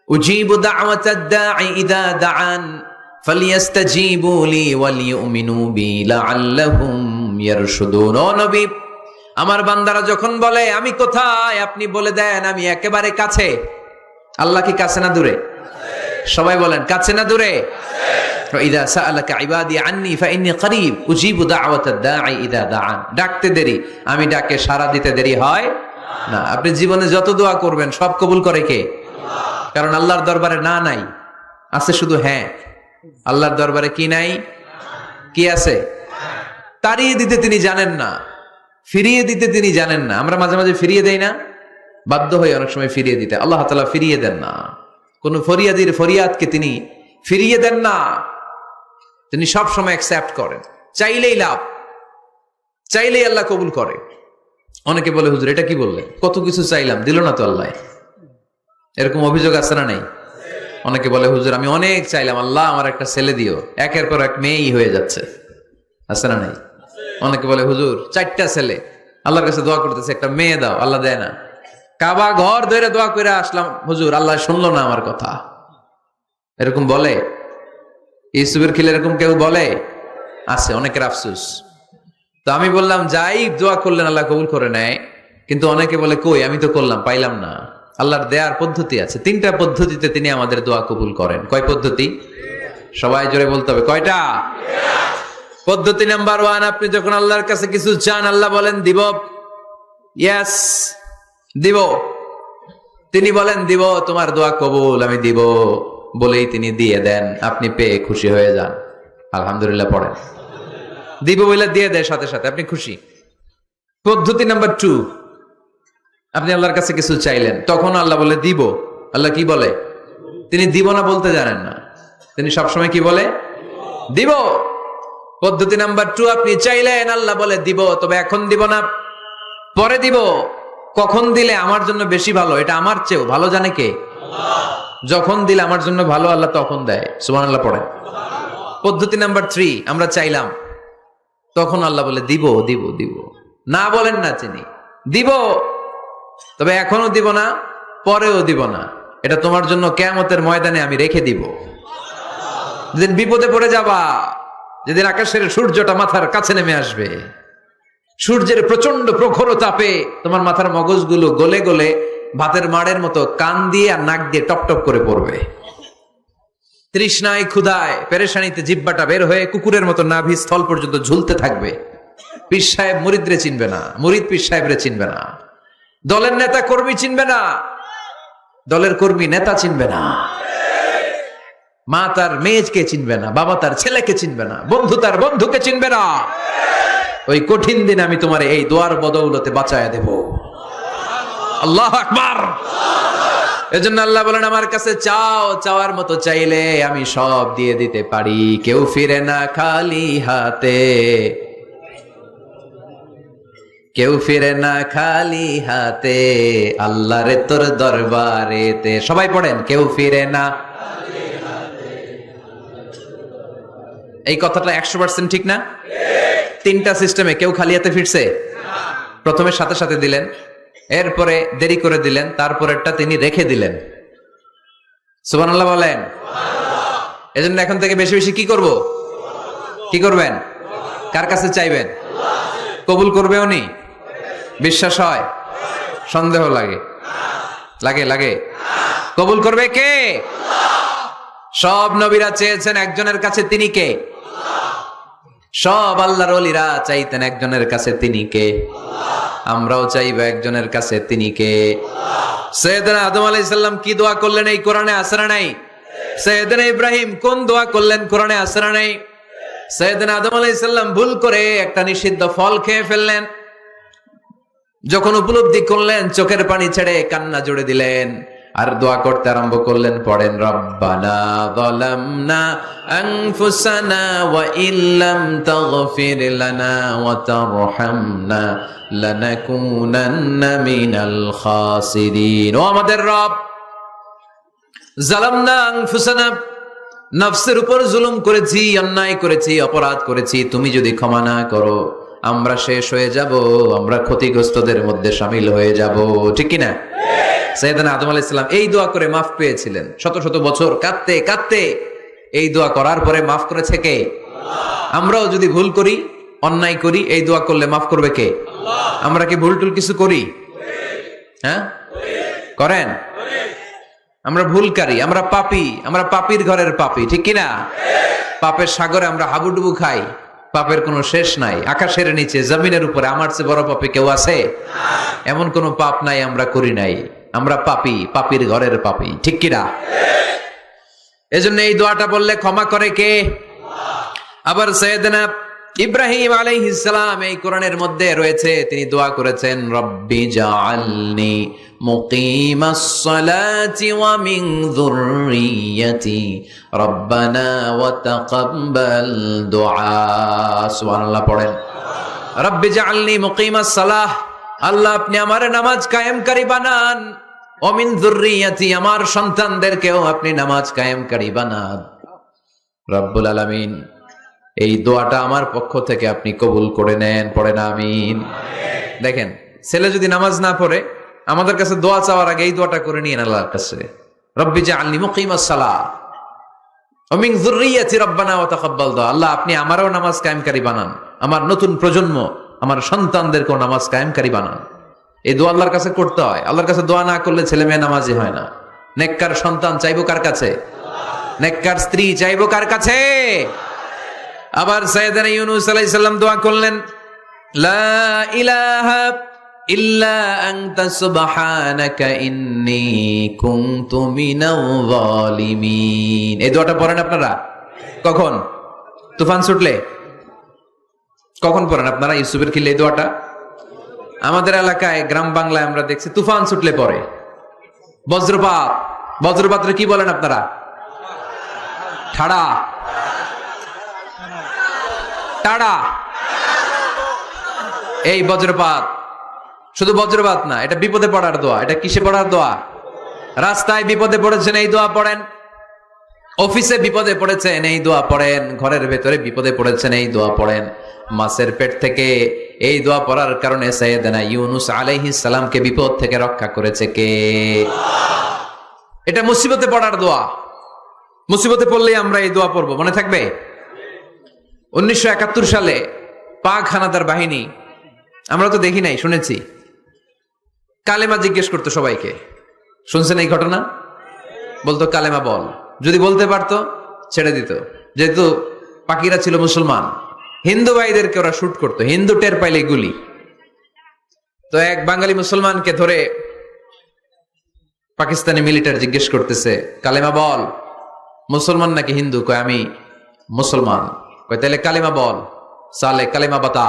উজিবু দাওয়াতাদ দাঈ ইযা দাআন ফালিয়াস্তাজিবু লি ওয়ালিউমিনু বি লাআল্লাহুম ইয়ারশুদুন। ও নবী, আমার বান্দারা যখন বলে আমি কোথায়, আপনি বলে দেন আমি একেবারে কাছে। আল্লাহ কি কাছে না দূরে? সবাই বলেন, কাছে না দূরে? ইযা সাআলাকা ইবাদি আন্নী ফাইন্নী করিব উজিবু দাওয়াতাদ দাঈ ইযা দাআন। ডাকতে দেরি, আমি ডাকে সাড়া দিতে দেরি হয় না। আপনি জীবনে যত দোয়া করবেন সব কবুল করে কে? কারণ আল্লাহর দরবারে না নাই, আছে শুধু হ্যাঁ। আল্লাহর দরবারে কি নাই? কি আছে? তাড়িয়ে দিতে তিনি জানেন না, ফিরিয়ে দিতে তিনি জানেন না। আমরা মাঝে মাঝে ফিরিয়ে দেই না, বাধ্য হয়ে অনেক সময় ফিরিয়ে দিতে। আল্লাহ তাআলা ফিরিয়ে দেন না, কোন ফরিয়াদির ফরিয়াদকে তিনি ফিরিয়ে দেন না। তিনি সব সময় অ্যাকসেপ্ট করেন। চাইলেই লাভ, চাইলেই আল্লাহ কবুল করে। অনেকে বলে, হুজুর এটা কি বললেন, কত কিছু চাইলাম দিল না তো আল্লাহ। এরকম অভিযোগ আছে না নাই? অনেকে বলে, হুজুর আমি অনেক চাইলাম, আল্লাহ আমার একটা ছেলে দিও, একের পর এক মেয়েই হয়ে যাচ্ছে। আছে না নাই? অনেকে বলে, হুজুর 4টা ছেলে, আল্লাহর কাছে দোয়া করতেছে একটা মেয়ে দাও, আল্লাহ দেয় না। কাবা ঘর ধরে দোয়া করে আসলাম, হুজুর আল্লাহ শুনলো না আমার কথা। এরকম বলে? ইউসুফের খিলে এরকম কেউ বলে? আছে, অনেকের আফসোস। তো আমি বললাম, যাই দোয়া করলেন আল্লাহ কবুল করে নেয়, কিন্তু অনেকে বলে কই আমি তো করলাম, পাইলাম না। আল্লাহর দেয়ার পদ্ধতি আছে, 3টা পদ্ধতিতে তিনি আমাদের দোয়া কবুল করেন। কয় পদ্ধতি? সবাই জোরে বলতে হবে, কয়টা? পদ্ধতি নাম্বার 1, আপনি যখন আল্লাহর কাছে কিছু চান, আল্লাহ বলেন দিব, ইয়েস দিব। তিনি বলেন দিব, তোমার দোয়া কবুল, আমি দিব বলেই তিনি দিয়ে দেন। আপনি পেয়ে খুশি হয়ে যান, আলহামদুলিল্লাহ পড়েন। দিব বলে দিয়ে দেয় সাথে সাথে, আপনি খুশি। পদ্ধতি নাম্বার 2, আপনি আল্লাহর কাছে কিছু চাইলেন, তখন আল্লাহ বলে দিব। আল্লাহ কি বলে? তিনি দিব না বলতে জানেন না, তিনি সবসময় কি বলে? দিব। পদ্ধতি নাম্বার 2, আপনি চাইলেন, আল্লাহ বলে দিব, তবে এখন দিব না, পরে দিব। কখন দিলে আমার জন্য বেশি ভালো, এটা আমার চেয়েও ভালো জানে কে? যখন দিলে আমার জন্য ভালো, আল্লাহ তখন দেয়। সুবহানাল্লাহ পড়ে। পদ্ধতি নাম্বার 3, আমরা চাইলাম, তখন আল্লাহ বলে দিব দিব দিব, না বলেন না তিনি, দিব, তবে এখনো দিব না, পরেও দিব না, এটা তোমার জন্য কিয়ামতের ময়দানে আমি রেখে দিব। যেদিন বিপদে পড়ে যাবা, যেদিন আকাশের সূর্যটা মাথার কাছে নেমে আসবে, সূর্যের প্রচন্ড প্রখর তাপে তোমার মাথার মগজগুলো গলে গলে ভাতের মাড়ের মতো কান দিয়ে আর নাক দিয়ে টপ টপ করে পড়বে। তৃষ্ণায় ক্ষুধায় পেরেশানিতে জিহ্বাটা বের হয়ে কুকুরের মতো নাভি স্থল পর্যন্ত ঝুলতে থাকবে। পীর সাহেব মুরিদরে চিনবে না, মুরিদ পীর সাহেবরে চিনবে না, দলের নেতা কর্মী চিনবে না, দলের কর্মী নেতা চিনবে না, মা তার মেয়েকে চিনবে না, বাবা তার ছেলেকে চিনবে না, বন্ধু তার বন্ধুকে চিনবে না। ওই কঠিন দিন আমি তোমার এই দোয়ার বদৌলতে বাঁচায়া দেব। আল্লাহু আকবার। এজন্য আল্লাহ বলেন, আমার কাছে চাও, চাওয়ার মতো চাইলে আমি সব দিয়ে দিতে পারি। কেউ ফিরে না খালি হাতে, কেউ ফিরে না খালি হাতে, আল্লাহরে তোর দরবারেতে। সবাই পড়েন, কেউ ফিরে না। এই কথাটা 100% ঠিক না? 3টা সিস্টেমে কেউ খালি হাতে ফিরছে? প্রথমে সাথে সাথে দিলেন, এরপরে দেরি করে দিলেন, তারপরেরটা তিনি রেখে দিলেন। সুবহানাল্লাহ বলেন। এজন্য এখন থেকে বেশি বেশি কি করব? কি করবেন? কার কাছে চাইবেন? কবুল করবে উনি? বিশ্বাস হয়? সন্দেহ লাগে? লাগে লাগে? কবুল করবে কে? সব নবীরা চেয়েছেন একজনের কাছে, তিনি কে? সব আল্লাহর ওলিরা চাইতেন একজনের কাছে, তিনি কে? আমরাও চাইব একজনের কাছে, তিনি কে? সাইয়েদনা আদম আলাইহিস সালাম কি দোয়া করলেন এই কোরআনে আছে না নাই? সাইয়েদনা ইব্রাহিম কোন দোয়া করলেন কোরআনে আছে না নাই? সাইয়েদনা আদম আলাইহিস সালাম ভুল করে একটা নিষিদ্ধ ফল খেয়ে ফেললেন, যখন উপলব্ধি করলেন চোখের পানি ছেড়ে কান্না জুড়ে দিলেন, আর দোয়া করতে আরম্ভ করলেন। পড়েন, রব্বানা যালামনা আনফুসানা ওয়া ইল্লাম তাগফির লানা ওয়া তারহামনা লানাকুনান্না মিনাল খাসিরিন। ও আমাদের রব, যালামনা আনফুসানা, নফসের উপর জুলুম করেছি, অন্যায় করেছি, অপরাধ করেছি, তুমি যদি ক্ষমা না করো আমরা শেষ হয়ে যাব, আমরা ক্ষতিগ্রস্তদের মধ্যে শামিল হয়ে যাব। ঠিক কি না? সাইয়েদনা আদম আলাইহিস সালাম এই দোয়া করে মাফ পেয়েছিলেন। শত শত বছর কাঁদতে কাঁদতে এই দোয়া করার পরে মাফ করেছে কে? আমরাও যদি ভুল করি, অন্যায় করি, এই দোয়া করলে মাফ করবে কে? আমরা কি ভুল টুল কিছু করি? হ্যাঁ, করেন? আমরা ভুলকারী, আমরা পাপী, আমরা পাপীর ঘরের পাপী। ঠিক কিনা? পাপের সাগরে আমরা হাবুডুবু খাই, পাপের কোনো শেষ নাই। আকাশের নিচে, জমিনের উপরে আমার চেয়ে বড় পাপী কেউ আছে? এমন কোনো পাপ নাই আমরা করি নাই। আমরা পাপী, পাপীর ঘরের পাপী। ঠিক কিনা? এজন্য এই দোয়াটা বললে ক্ষমা করে কে? আবার সাইয়েদনা ইব্রাহিম আলাইহিস সালাম এই কোরআনের মধ্যে রয়েছে, তিনি দোয়া করেছেন, রব্বি জাআলনি মুকিমাস সালাতি ওয়া মিন যুররিয়্যাতি রব্বানা ওয়া তাকাব্বাল দুআ। সুবহানাল্লাহ পড়েন, রব্বি জাআলনি মুকিমাস সালাহ, আল্লাহ আপনি আমার নামাজ কায়েমকারী বানান, ওয়া মিন যুররিয়্যাতি, আমার সন্তানদেরকেও আপনি নামাজ কায়েমকারী বানান। রব্বুল আলামিন এই দোয়াটা আমার পক্ষ থেকে আপনি কবুল করে নেন। পড়েন আমিন। দেখেন, ছেলে যদি নামাজ না পড়ে আমাদের কাছে দোয়া চাওয়ার আগে এই দোয়াটা করে নিয়েন আল্লাহর কাছে, রব্বি জাআলনি মুকিমাস সালাহ ওয়া মিন যুররিয়্যাতি রব্বানা ওয়া তাকাব্বাল দুআ। আল্লাহ আপনি আমারও নামাজ কায়েমকারী বানান, আমার নতুন প্রজন্ম, আমার সন্তানদেরকেও নামাজ কায়েমকারী বানান। এই দোয়া আল্লাহর কাছে করতে হয়। আল্লাহর কাছে দোয়া না করলে ছেলে মেয়ে নামাজি হয় না। নেককার সন্তান চাইবো কার কাছে? নেককার স্ত্রী চাইবো কার কাছে? আবার সাইয়েদনা ইউনূস আলাইহিস সালাম দোয়া করলেন, লা ইলাহা ইল্লা আনতা সুবহানাকা ইন্নী কুনতু মিনাল যালিমিন। এই দোয়াটা পড়েন আপনারা? কখন? তুফান ছুটলে? কখন পড়েন আপনারা ইউসুফের খিলে এই দোয়াটা? আমাদের এলাকায় গ্রাম বাংলায় আমরা দেখছি তুফান ছুটলে পড়ে। বজ্রপাত, বজ্রপাতরে কি বলেন আপনারা? ঠাড়া, টাড়া। এই বজ্রপাত, শুধু বজ্রপাত না, এটা বিপদে পড়ার দোয়া। এটা কিসে পড়ার দোয়া? রাস্তায় বিপদে পড়েছেন এই দোয়া পড়েন, অফিসে বিপদে পড়েছেন এই দোয়া পড়েন, ঘরের ভেতরে বিপদে পড়েছেন এই দোয়া পড়েন। মাছের পেট থেকে এই দোয়া পড়ার কারণে সাইয়েদনা ইউনূস আলাইহিস সালামকে বিপদ থেকে রক্ষা করেছে কে? এটা মুসিবতে পড়ার দোয়া। মুসিবতে পড়লেই আমরা এই দোয়া পড়বো, মনে থাকবে? 1971 সালে পাক হানাদার বাহিনী, আমরা তো দেখি নাই, শুনেছি, কালেমা জিজ্ঞেস করতো সবাইকে। শুনছেন এই ঘটনা? বলতো কালেমা বল, যদি বলতে পারতো ছেড়ে দিত। যেহেতু পাকিরা ছিল মুসলমান, হিন্দু ভাইদেরকে ওরা শুট করতো, হিন্দু টের পাইলে গুলি। তো এক বাঙালি মুসলমানকে ধরে পাকিস্তানি মিলিটারি জিজ্ঞেস করতেছে, কালেমা বল। মুসলমান নাকি হিন্দু? কয় আমি মুসলমান। কয় তাহলে কালেমা বল। সালে কালেমা বাতা।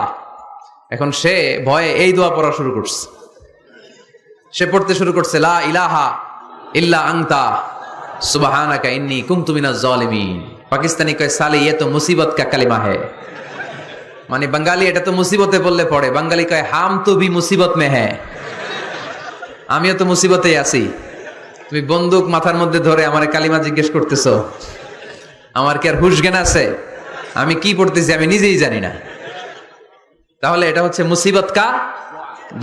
এখন সে ভয়ে এই দোয়া পড়া শুরু করছে। সে পড়তে শুরু করছে, লা ইলাহা ইল্লা আনতা সুবহানাকা ইন্নী কুনতু মিনাজ জালিমিন। পাকিস্তানি কয় সালে ये तो मुसीबत का कलिमा है। মানে বাঙালি এটা তো মুসিবতে বললে পড়ে। বাঙালি কয় হাম তো ভি মুসিবত মে হ্যাঁ, আমিও তো মুসিবতেই আছি। তুমি বন্দুক মাথার মধ্যে ধরে আমার কালিমা জিজ্ঞেস করতেছো, আমার কি আর হুশ জ্ঞান আছে? আমি কি পড়তেছি আমি নিজেই জানি না। তাহলে এটা হচ্ছে মুসিবত কা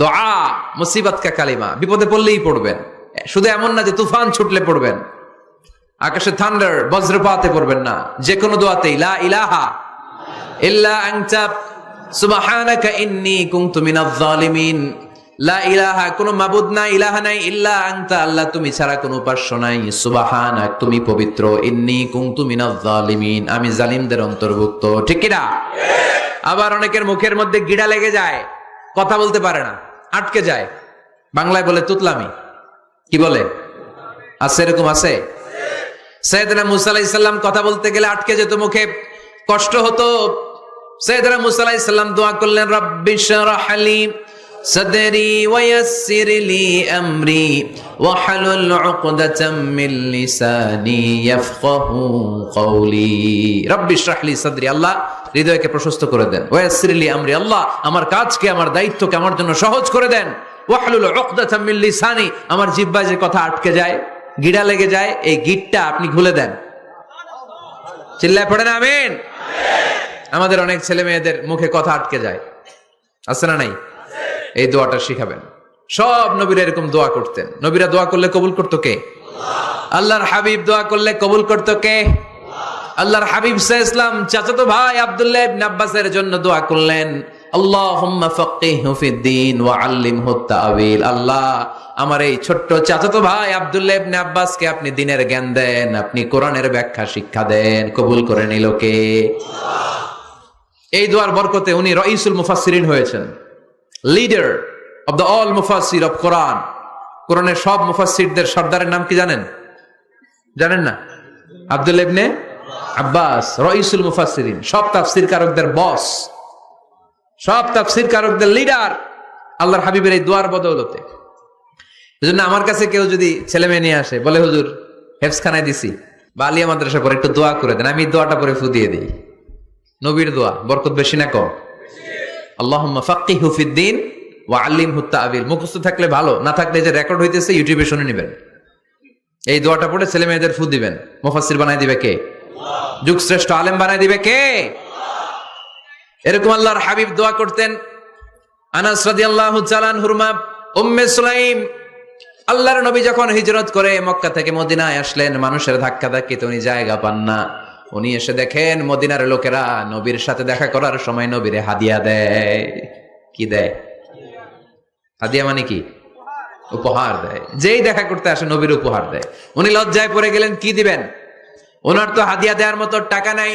দোয়া, মুসিবত কা কালিমা। বিপদে পড়লেই পড়বেন। শুধু এমন না যে তুফান ছুটলে পড়বেন, আকাশে থান্ডার বজ্রপাতে পড়বেন না। যে কোনো দোয়াতেই লা ইলাহা ইল্লা আনতা সুবহানাকা ইন্নী কুনতু মিনাজ জালিমিন। লা ইলাহা, কোনো মাবুদ নাই, ইলাহা নাই, ইল্লা আনতা, আল্লাহ তুমি ছাড়া কোনো উপাস্য নাই, সুবহানাক তুমি পবিত্র, ইন্নী কুনতু মিনাজ জালিমিন আমি জালিমদের অন্তর্ভুক্ত। ঠিক কি না? আবার অনেকের মুখের মধ্যে গিড়া লেগে যায়, কথা বলতে পারে না, আটকে যায়। বাংলায় বলে তুতলামি। কি বলে? আছে, এরকম আছে। সাইয়েদনা মুসা আলাইহিস সালাম কথা বলতে গেলে আটকে যেত, মুখে কষ্ট হতো। সাইয়েদনা মুসা আলাইহিস সালাম দোয়া করলেন, রাব্বিশ রাহ লি সাদরি ওয়া ইয়াসসির লি আমরি ওয়াহলুল উকদাতাম মিন লিসানি ইয়াফকাহু কওলি। রাব্বিশ রাহ লি সাদরি, আল্লাহ হৃদয়কে প্রশস্ত করে দেন। ওয়া ইয়াসসির লি আমরি, আল্লাহ আমার কাজকে, আমার দায়িত্বকে আমার জন্য সহজ করে দেন। ওয়াহলুল উকদাতাম মিন লিসানি, আমার জিহ্বায় যে কথা আটকে যায়, গিড়া লেগে যায়, এই গিটটা আপনি খুলে দেন। চিল্লায় পড়েন আমিন। আমাদের অনেক ছেলে মেয়েদের মুখে কথা আটকে যায়, আছে না নাই? এই দোয়াটা শিখাবেন। সব নবীরা এরকম দোয়া করতেন। নবীরা দোয়া করলে কবুল করতো কে? আল্লাহর হাবিব দোয়া করলে কবুল করতো কে? আল্লাহর হাবিব সাল্লাল্লাহু আলাইহি ওয়াসাল্লাম চাচাতো ভাই আব্দুল্লাহ ইবনে আব্বাসের জন্য দোয়া করলেন, আল্লাহুম্মা ফাক্কিহহু ফিদ্দীন ওয়া আল্লিমহু তা'ওয়িল। আল্লাহ আমার এই ছোট্ট চাচাতো ভাই আব্দুল্লাহ ইবনে আব্বাসকে আপনি দ্বীনের জ্ঞান দেন, আপনি কোরআনের ব্যাখ্যা শিক্ষা দেন। কবুল করে নিল কে? এই দোয়ার বরকতে উনি রাইসুল মুফাসসিরিন হয়েছেন, লিডার অফ দ্য অল মুফাসসির অফ কোরআন। কোরআনের সব মুফাসসিরদের সর্দারের নাম কি জানেন? জানেন না? আব্দুল্লাহ ইবনে আব্বাস রাইসুল মুফাসসিরিন, সব তাফসীর কারকদের বস, সব তাফসীর কারকদের লিডার আল্লাহর হাবিবের এই দোয়ার বদৌলতে। এজন্য আমার কাছে কেউ যদি ছেলে মেয়ে নিয়ে আসে, বলে হুজুর হেফজখানায় দিছি বা আলিয়া মাদ্রাসা পরে একটু দোয়া করে দেন, আমি দোয়াটা পরে ফু দিয়ে দিই। নবীর দোয়া বরকত বেশি না কম? আল্লাহুম্মা ফাক্কিহহু ফিদ্দীন ওয়া আল্লিমহু তা'ওয়িল। মুখস্থ থাকলে ভালো, না থাকলে যে রেকর্ড হইতেছে ইউটিউবে শুনে নেবেন। এই দোয়াটা পড়ে ছেলে মেয়েদের ফু দিবেন। মুফাসসির বানায় দিবে কে? যুগ শ্রেষ্ঠ আলেম বানায় দিবে কে? এরকম আল্লাহর হাবিব দোয়া করতেন। আনাস রাদিয়াল্লাহু তাআলা আনহুর মা উম্মে সুলাইম, আল্লাহর নবী যখন হিজরত করে মক্কা থেকে মদিনায় আসলেন, মানুষের ধাক্কা ধাক্কিতে উনি জায়গা পান না। উনি এসে দেখেন মদিনার লোকেরা নবীর সাথে দেখা করার সময় নবীরে হাদিয়া দেয়। কি দেয়? হাদিয়া মানে কি? উপহার দেয়। যেই দেখা করতে আসে নবীর উপহার দেয়। উনি লজ্জায় পড়ে গেলেন, কি দিবেন? ওনার তো হাদিয়া দেওয়ার মতো টাকা নাই,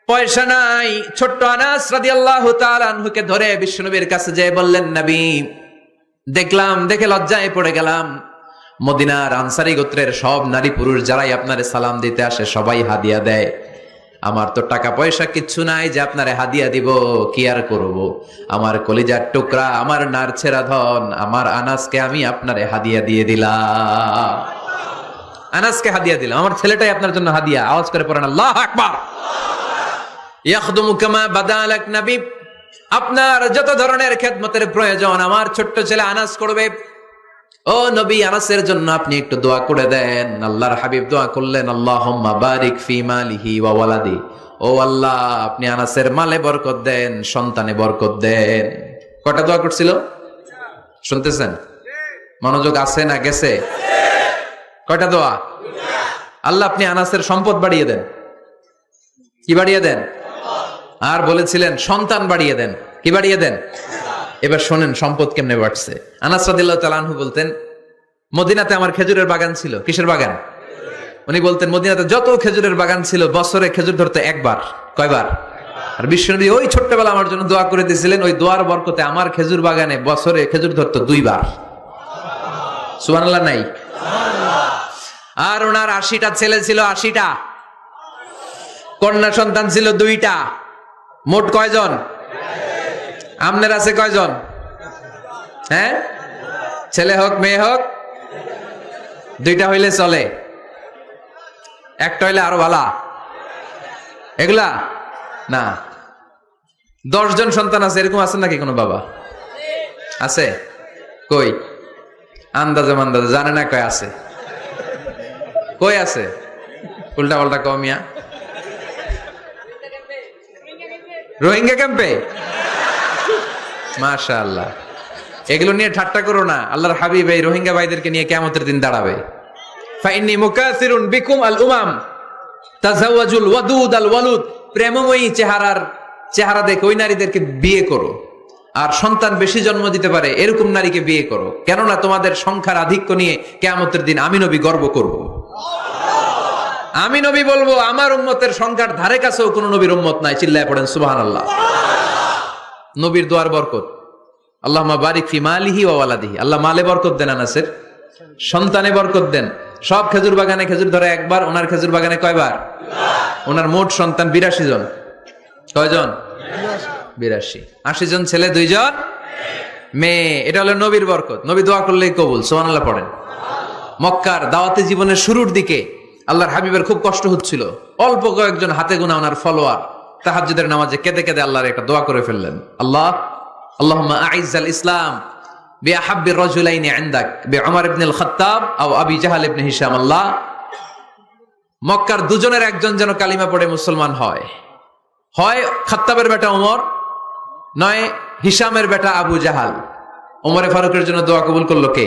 পয়সা নাই। ছোট্ট আনাস রাদিয়াল্লাহু তাআলা আনহুকে ধরে বিশ্বনবীর কাছে যেয়ে বললেন, নবী দেখলাম, দেখে লজ্জায় পড়ে গেলাম, মদিনার আনসারী গোত্রের সব নারী পুরুষ যারাই আপনারে সালাম দিতে আসে সবাই হাদিয়া দেয়। আমার তো টাকা পয়সা কিচ্ছু নাই যে আপনারে হাদিয়া দিব, কি আর করব। আমার কলিজার টুকরা, আমার নারছেরা ধন, আমার আনাসকে আমি আপনারে হাদিয়া দিয়ে দিলাম। আনাসকে হাদিয়া দিলাম, আমার ছেলেটাই আপনার জন্য হাদিয়া। আওয়াজ করে পড়েন আল্লাহু আকবার। ইয়াখদুমু কামা বাদালাক নবী, আপনার যত ধরনের খেদমতের প্রয়োজন আমার ছোট্ট ছেলে আনাস করবে। ও নবী, আনাসের জন্য আপনি একটু দোয়া করে দেন। আল্লাহর হাবিব দোয়া করলেন, আল্লাহুম্মা বারিক ফি মালিহি ওয়া ওয়ালাদি। ও আল্লাহ, আপনি আনাসের মালে বরকত দেন, সন্তানে বরকত দেন। কয়টা দোয়া করছিল শুনতেছেন? মনোযোগ আছে না গেছে? কয়টা দোয়া? আল্লাহ আপনি আনাসের সম্পদ বাড়িয়ে দেন। কি বাড়িয়ে দেন? আর বলেছিলেন সন্তান বাড়িয়ে দেন। কি বাড়িয়ে দেন? এবার শোনেন সম্পদ কেমনে বাড়ছে। আনাস রাদিয়াল্লাহু তাআলা আনহু বলতেন, মদিনাতে আমার খেজুরের বাগান ছিল। কিসের বাগান? উনি বলতেন মদিনাতে যত খেজুরের বাগান ছিল বছরে খেজুর ধরতে একবার। কয়বার? আর বিশ্বনবী ওই ছোট্টবেলা আমার জন্য দোয়া করে দিয়েছিলেন, ওই দোয়ার বরকতে আমার খেজুর বাগানে বছরে খেজুর ধরতো 2 বার। সুবহানাল্লাহ নাই? আর ওনার 80টা ছেলে ছিল, 80টা। কন্যা সন্তান ছিল 2টা। মোট কয়জন? আপনার আছে কয়জন? হ্যাঁ, ছেলে হোক মেয়ে হোক 2টা হইলে চলে, একটা হইলে আরো ভালো। এগুলা না, 10 জন সন্তান আছে এরকম আছেন নাকি কোনো বাবা? আছে? কই আন্দাজে মান্দাজে জানে না কয় আছে? কই আছে? উল্টা পাল্টা কমিয়া রোহিঙ্গা ক্যাম্পে। মাশাআল্লাহ, এগুলো নিয়ে ঠাট্টা করো না। আল্লাহর হাবিব এই রোহিঙ্গা ভাইদেরকে নিয়ে কিয়ামতের দিন দাঁড়াবে। ফাইন্নী মুকাসিরুন বিকুম আল উমাম তাজাওয়াজুল ওয়াদুদ আল ওয়ালুদ। প্রেমময়ী চেহারা দেখে ওই নারীদেরকে বিয়ে করো, আর সন্তান বেশি জন্ম দিতে পারে এরকম নারীকে বিয়ে করো, কেননা তোমাদের সংখ্যার আধিক্য নিয়ে কিয়ামতের দিন আমি নবী গর্ব করব। আমি নবী বলবো আমার উম্মতের সংখ্যার ধারে কাছেও কোন নবীর উম্মত নাই। চিল্লায় পড়েন সুবহানাল্লাহ। নবীর দোয়ার বরকত। আল্লাহুম্মা বারিক ফি মালিহি ওয়া ওয়ালাদিহি। আল্লাহ মালে বরকত দেন, আনাসের সন্তানে বরকত দেন। সব খেজুর বাগানে খেজুর ধরে একবার, ওনার খেজুর বাগানে কয়বার? ওনার মোট সন্তান 82 জন। কয়জন? 82। 80 জন ছেলে, 2 জন মেয়ে। এটা হলো নবীর বরকত। নবী দোয়া করলেই কবুল। সুবহানাল্লাহ পড়েন। মক্কার দাওয়াতে জীবনের শুরুর দিকে আল্লাহর হাবিবের খুব কষ্ট হচ্ছিল। অল্প কয়েকজন হাতে গোনা ওনার ফলোয়ার তাহাজ্জুদের নামাজে কেঁদে কেঁদে আল্লাহর একটা দোয়া করে ফেললেন, আল্লাহুম্মা আইজ্জাল ইসলাম বিআহাব্বির রাজুলাইনি ইনদাক বিউমর ইবনে আল খাত্তাব আও আবি জাহল ইবনে হিশাম। আল্লাহ, মক্কার দুজনের একজন যেন কালিমা পড়ে মুসলমান হয়। হয় খাত্তাবের বেটা ওমর, নয় হিশামের বেটা আবু জাহাল। ওমরে ফারুকের জন্য দোয়া কবুল করলো কে?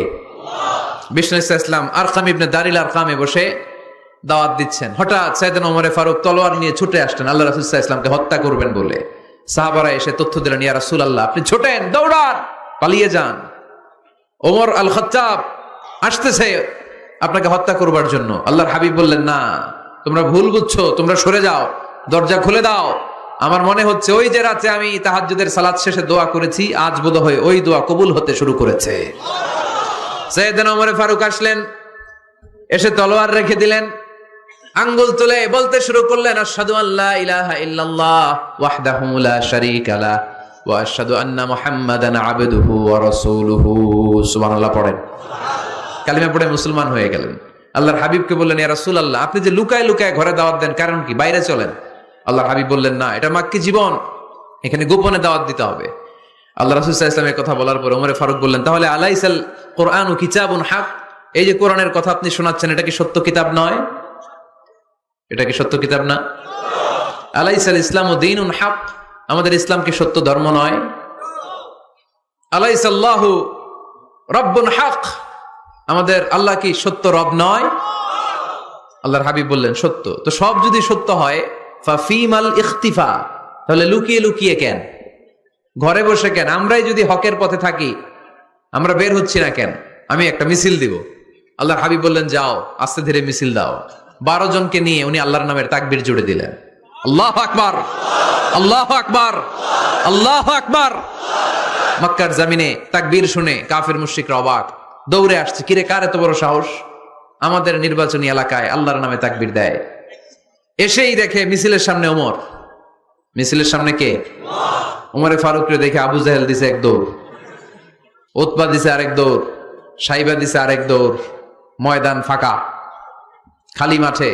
বিষ্ণু ইসলাম আরকাম ইবনে দারিল আরকামে বসে দাওয়াত দিচ্ছেন। হঠাৎ সাইয়েদনা ওমরে ফারুক তলোয়ার নিয়ে ছুটে আসলেন আল্লাহ রাসূল সাল্লাল্লাহু আলাইহি ওয়াসাল্লামকে হত্যা করবেন বলে। সাহাবারা এসে তথ্য দিলেন, ইয়া রাসূলুল্লাহ আপনি ছোটেন, দৌড়ান, পালিয়ে যান। ওমর আল খাত্তাব আসতেছে আপনাকে হত্যা করবার জন্য। আল্লাহর হাবিব বললেন, না, তোমরা ভুল বুঝছো, তোমরা সরে যাও, দরজা খুলে দাও। আমার মনে হচ্ছে ওই যে রাতে আমি তাহাজ্জুদের সালাত শেষে দোয়া করেছি, আজ বোধহয় ওই দোয়া কবুল হতে শুরু করেছে। সাইয়েদনা ওমরে ফারুক আসলেন, এসে তলোয়ার রেখে দিলেন, আঙ্গুল তুলে বলতে শুরু করলেন, আশহাদু আল্লা ইলাহা ইল্লাল্লাহ ওয়াহদাহু লা শারীকা লাহ ওয়া আশহাদু আন্না মুহাম্মাদান আবদুহু ওয়া রাসূলুহু। সুবহানাল্লাহ পড়েন। কালিমা পড়ে মুসলমান হয়ে গেলেন। আল্লাহর হাবিবকে বললেন, ইয়া রাসূলুল্লাহ আপনি যে লুকায় লুকায় ঘরে দাওয়াত দেন, কারণ কি? বাইরে চলেন। আল্লাহর হাবিব বললেন, না, এটা মাক্কি জীবন, এখানে গোপনে দাওয়াত দিতে হবে। আল্লাহ রাসূল সাল্লাল্লাহু আলাইহি ওয়াসাল্লামের কথা বলার পর ওমর ফারুক বললেন, তাহলে আলাইসাল কুরআনু কিতাবুন হক, এই যে কোরআনের কথা আপনি শোনাচ্ছেন এটা কি সত্য কিতাব নয়? এটা কি সত্য কিতাব না? আলাইসাল ইসলামু দীনুন হক, আমাদের ইসলাম কি সত্য ধর্ম নয়? আলাইসাল্লাহু রব্বুন হক, আমাদের আল্লাহ কি সত্য রব নয়? আল্লাহর হাবিব বললেন, সত্য। তো সব যদি সত্য হয়, ফাফিমাল ইখতিফা, তাহলে লুকিয়ে লুকিয়ে কেন, ঘরে বসে কেন? আমরাই যদি হকের পথে থাকি আমরা বের হচ্ছি না কেন? আমি একটা মিছিল দিব। আল্লাহর হাবিব বললেন, যাও আস্তে ধীরে মিছিল দাও। 12 জনকে নিয়ে উনি আল্লাহর নামের তাকবীর জুড়ে দিলেন। আল্লাহু আকবার, আল্লাহু আকবার, আল্লাহু আকবার। মক্কার জমিনে তাকবীর শুনে কাফির মুশরিকরা অবাক, দৌড়ে আসছে, কিরে কার এত বড় সাহস আমাদের নির্বাচনী এলাকায় আল্লাহর নামে তাকবীর দেয়। এসেই দেখে মিছিলের সামনে ওমর। মিছিলের সামনে কে? ওমরে ফারুককে দেখে আবু জাহেল দিছে এক দৌড়, উতবা দিছে আরেক দৌড়, সাইবা দিছে আরেক দৌড়। ময়দান ফাঁকা, খালি মাঠে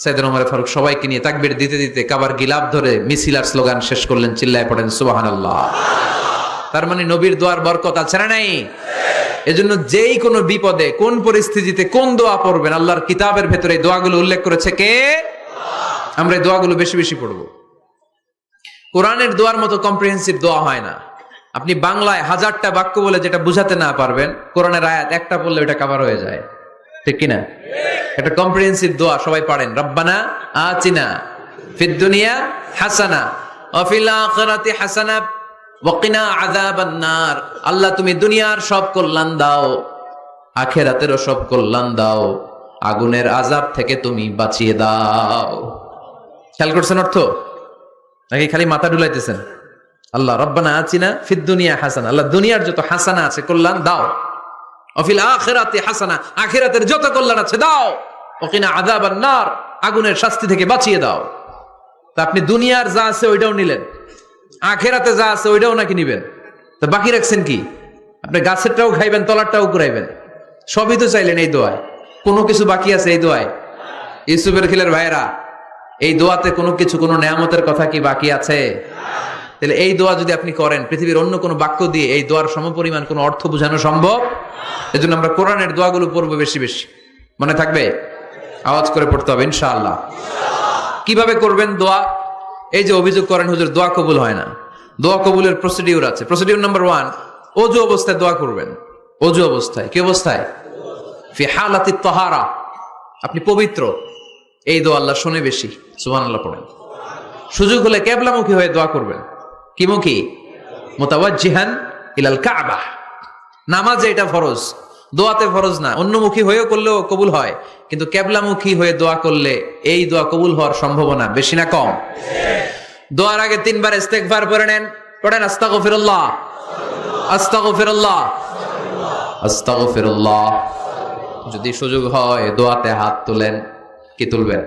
সাইয়েদনা ওমর ফারুক সবাইকে নিয়ে তাকবীর দিতে দিতে কাবার গিলাফ ধরে মিছিল আর স্লোগান শেষ করলেন। চিল্লায় পড়েন সুবহানাল্লাহ। তার মানে নবীর দোয়ার বরকত আছে না নাই? এজন্য যেই কোনো বিপদে, কোন পরিস্থিতিতে কোন দোয়া পড়বেন, আল্লাহর কিতাবের ভেতরে এই দোয়াগুলো উল্লেখ করেছে কে? আমরা এই দোয়াগুলো বেশি বেশি পড়বো। কোরআনের দোয়ার মতো কম্প্রিহেন্সিভ দোয়া হয় না। আপনি বাংলায় 1000টা বাক্য বলে যেটা বুঝাতে না পারবেন, কোরআনের আয়াত একটা পড়লে ওটা কভার হয়ে যায়, ঠিক কিনা? একটা কম্প্রিহেন্সিভ দোয়া সবাই পড়েন, রব্বানা আতিনা ফিদ দুনিয়া হাসানা ওয়া ফিল আখিরাতি হাসানা ওয়া কিনা আযাবান নার। আল্লাহ তুমি দুনিয়ার সব কল্যাণ দাও, আখিরাতেরও সব কল্যাণ দাও, আগুনের আযাব থেকে তুমি বাঁচিয়ে দাও। খেয়াল করছেন অর্থ নাকি খালি মাথা ডুলাইতেছেন? আল্লাহ রব্বানা আতিনা ফিদ দুনিয়া হাসানা, আল্লাহ দুনিয়ার যত হাসানা আছে কল্যাণ দাও, ওয়া ফিল আখিরাতি হাসানা আখিরাতের যত কল্যাণ আছে দাও, ওয়া কিনা আযাবান নার আগুনের শাস্তি থেকে বাঁচিয়ে দাও। তা আপনি দুনিয়ার যা আছে ওইটাও নিলেন, আখিরাতে যা আছে ওইটাও নাকি নিবেন, তো বাকি রাখছেন কি? আপনি গাছেরটাও খাইবেন, তলারটাও কুড়াইবেন, সবই তো চাইলেন এই দোয়ায়। কোনো কিছু বাকি আছে এই দোয়ায়? ইউসুফের খিলের ভাইয়েরা, এই দোয়াতে কোনো কিছু, কোনো নেয়ামতের কথা কি বাকি আছে? তাহলে এই দোয়া যদি আপনি করেন, পৃথিবীর অন্য কোনো বাক্য দিয়ে এই দোয়ার সমপরিমাণ কোনো অর্থ বোঝানো সম্ভব? এজন্য আমরা কোরআনের দোয়াগুলো পড়বো বেশি বেশি। মনে থাকবে? আওয়াজ করে পড়তে হবে ইনশাআল্লাহ। কিভাবে করবেন দোয়া? এই যে অভিযোগ করেন হুজুর দোয়া কবুল হয় না, দোয়া কবুলের প্রসিডিউর আছে। প্রসিডিউর নাম্বার 1, ওযু অবস্থায় দোয়া করবেন। ওযু অবস্থায়, কি অবস্থায়? ফি হালাতিত তাহারা, আপনি পবিত্র, এই দোয়া আল্লাহ শুনে বেশি। সুবহানাল্লাহ পড়েন। সুযোগ হলে কিবলামুখী হয়ে দোয়া করবেন। কি মুখী? মুতাওয়াজ্জিহান ইলাল কাবা। নামাজে এটা ফরজ, দোয়াতে ফরজ না। অন্যমুখী হয়েও করলেও কবুল হয়, কিন্তু কিবলামুখী হয়ে দোয়া করলে এই দোয়া কবুল হওয়ার সম্ভাবনা বেশি না কম? দোয়ার আগে 3 বার ইস্তেগফার পড়ে নেন। পড়েন আস্তাগফিরুল্লাহ, আস্তাগফিরুল্লাহ, আস্তাগফিরুল্লাহ। যদি সুযোগ হয় দোয়াতে হাত তোলেন। কি তুলবেন?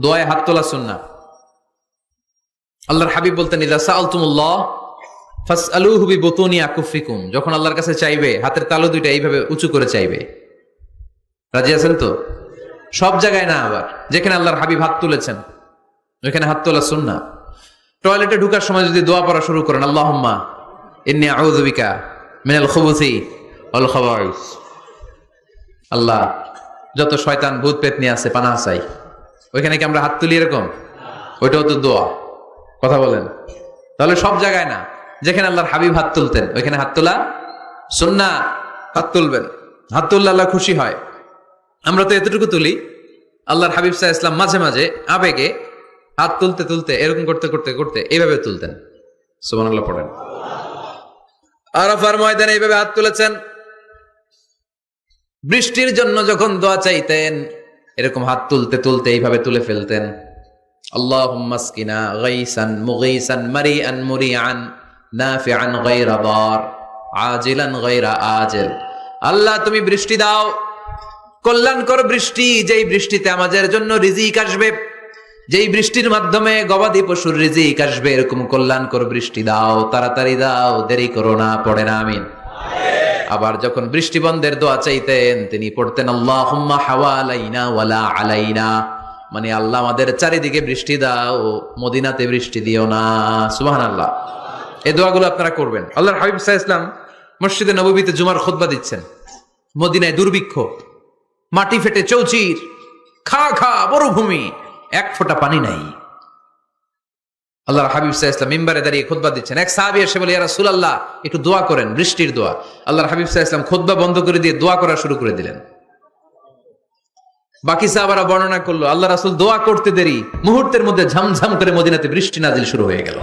দোয়ায় হাত তোলা সুন্নাহ। আল্লাহর হাবিব বলতেন, ইযা সাআলতুমুল্লাহ ফাসআলুহু বিবুতুনি আকুফিকুম। যখন আল্লাহর কাছে চাইবে, হাতের তালু দুইটা এইভাবে উঁচু করে চাইবে। রাজি আছেন তো? সব জায়গায় না, আবার যেখানে আল্লাহর হাবিব হাত তুলেছেন ওইখানে হাত তোলা সুন্নাহ। টয়লেটে ঢোকার সময় যদি দোয়া পড়া শুরু করেন, আল্লাহুম্মা ইন্নী আউযু বিকা মিনাল খুবুসি ওয়াল খাবাইস, আল্লাহ যত শয়তান ভূত পেতনি আছে পানাহ চাই। ওইখানে কি আমরা হাত তুলি এরকম? ওইটাও তো দোয়া। কথা বলেন। তাহলে সব জায়গায় না, যেখানে আল্লাহর হাবিব হাত তুলতেন ওইখানে হাত তোলা সুন্নাহ। হাত তুলবেন, হাত তুললে আল্লাহ খুশি হয়। আমরা তো এতটুকু তুলি, আল্লাহর হাবিব সাল্লাল্লাহু আলাইহি ওয়াসাল্লাম মাঝে মাঝে আবেগে হাত তুলতে তুলতে এরকম করতে করতে করতে এইভাবে তুলতেন। সুবহানাল্লাহ পড়েন। আরাফার ময়দানে এইভাবে হাত তুলেছেন। বৃষ্টির জন্য যখন দোয়া চাইতেন এরকম হাত তুলতে তুলতে এইভাবে তুলে ফেলতেন। আল্লাহুম্মা আসকিনা গাইসান মুগীসান মারিআন মুরিআন নাফিআন গায়রা দার আজিলান গায়রা আজিল। আল্লাহ তুমি বৃষ্টি দাও, কল্যাণকর বৃষ্টি, যেই বৃষ্টিতে আমাদের জন্য রিজিক আসবে, যেই বৃষ্টির মাধ্যমে গবাদি পশুর রিজিক আসবে, এরকম কল্যাণকর বৃষ্টি দাও, তাড়াতাড়ি দাও, দেরি করো না। পড়েন আমিন। আবার যখন বৃষ্টি বন্ধের দোয়া চাইতেন তিনি পড়তেন আল্লাহুম্মা হাওয়ালাইনা ওয়ালা আলাইনা, মানে আল্লাহ আমাদের চারিদিকে বৃষ্টি দাও, মদিনাতে বৃষ্টি দিও না। সুবহানাল্লাহ। এই দোয়াগুলো আপনারা করবেন। আল্লাহর হাবিব সাল্লাল্লাহু আলাইহি ওয়াসাল্লাম মসজিদে নববীতে জুমার খুতবা দিচ্ছেন। মদিনায় দুর্ভিক্ষ, মাটি ফেটে চৌচির, খা খা মরুভূমি, এক ফোঁটা পানি নাই। আল্লাহর হাবিব সাল্লাল্লাহু আলাইহি ওয়াসাল্লাম মিম্বারে দাঁড়িয়ে খুতবা দিচ্ছেন। এক সাহাবী এসে বলে, ইয়া রাসূলুল্লাহ একটু দোয়া করেন, বৃষ্টির দোয়া। আল্লাহর হাবিব সাল্লাল্লাহু আলাইহি ওয়াসাল্লাম খুতবা বন্ধ করে দিয়ে দোয়া করা শুরু করে দিলেন। বাকি সাহাবারা বর্ণনা করলো, আল্লাহ রাসূল দোয়া করতে দেরি, মুহূর্তের মধ্যে ঝমঝম করে মদিনাতে বৃষ্টি নাজিল শুরু হয়ে গেল।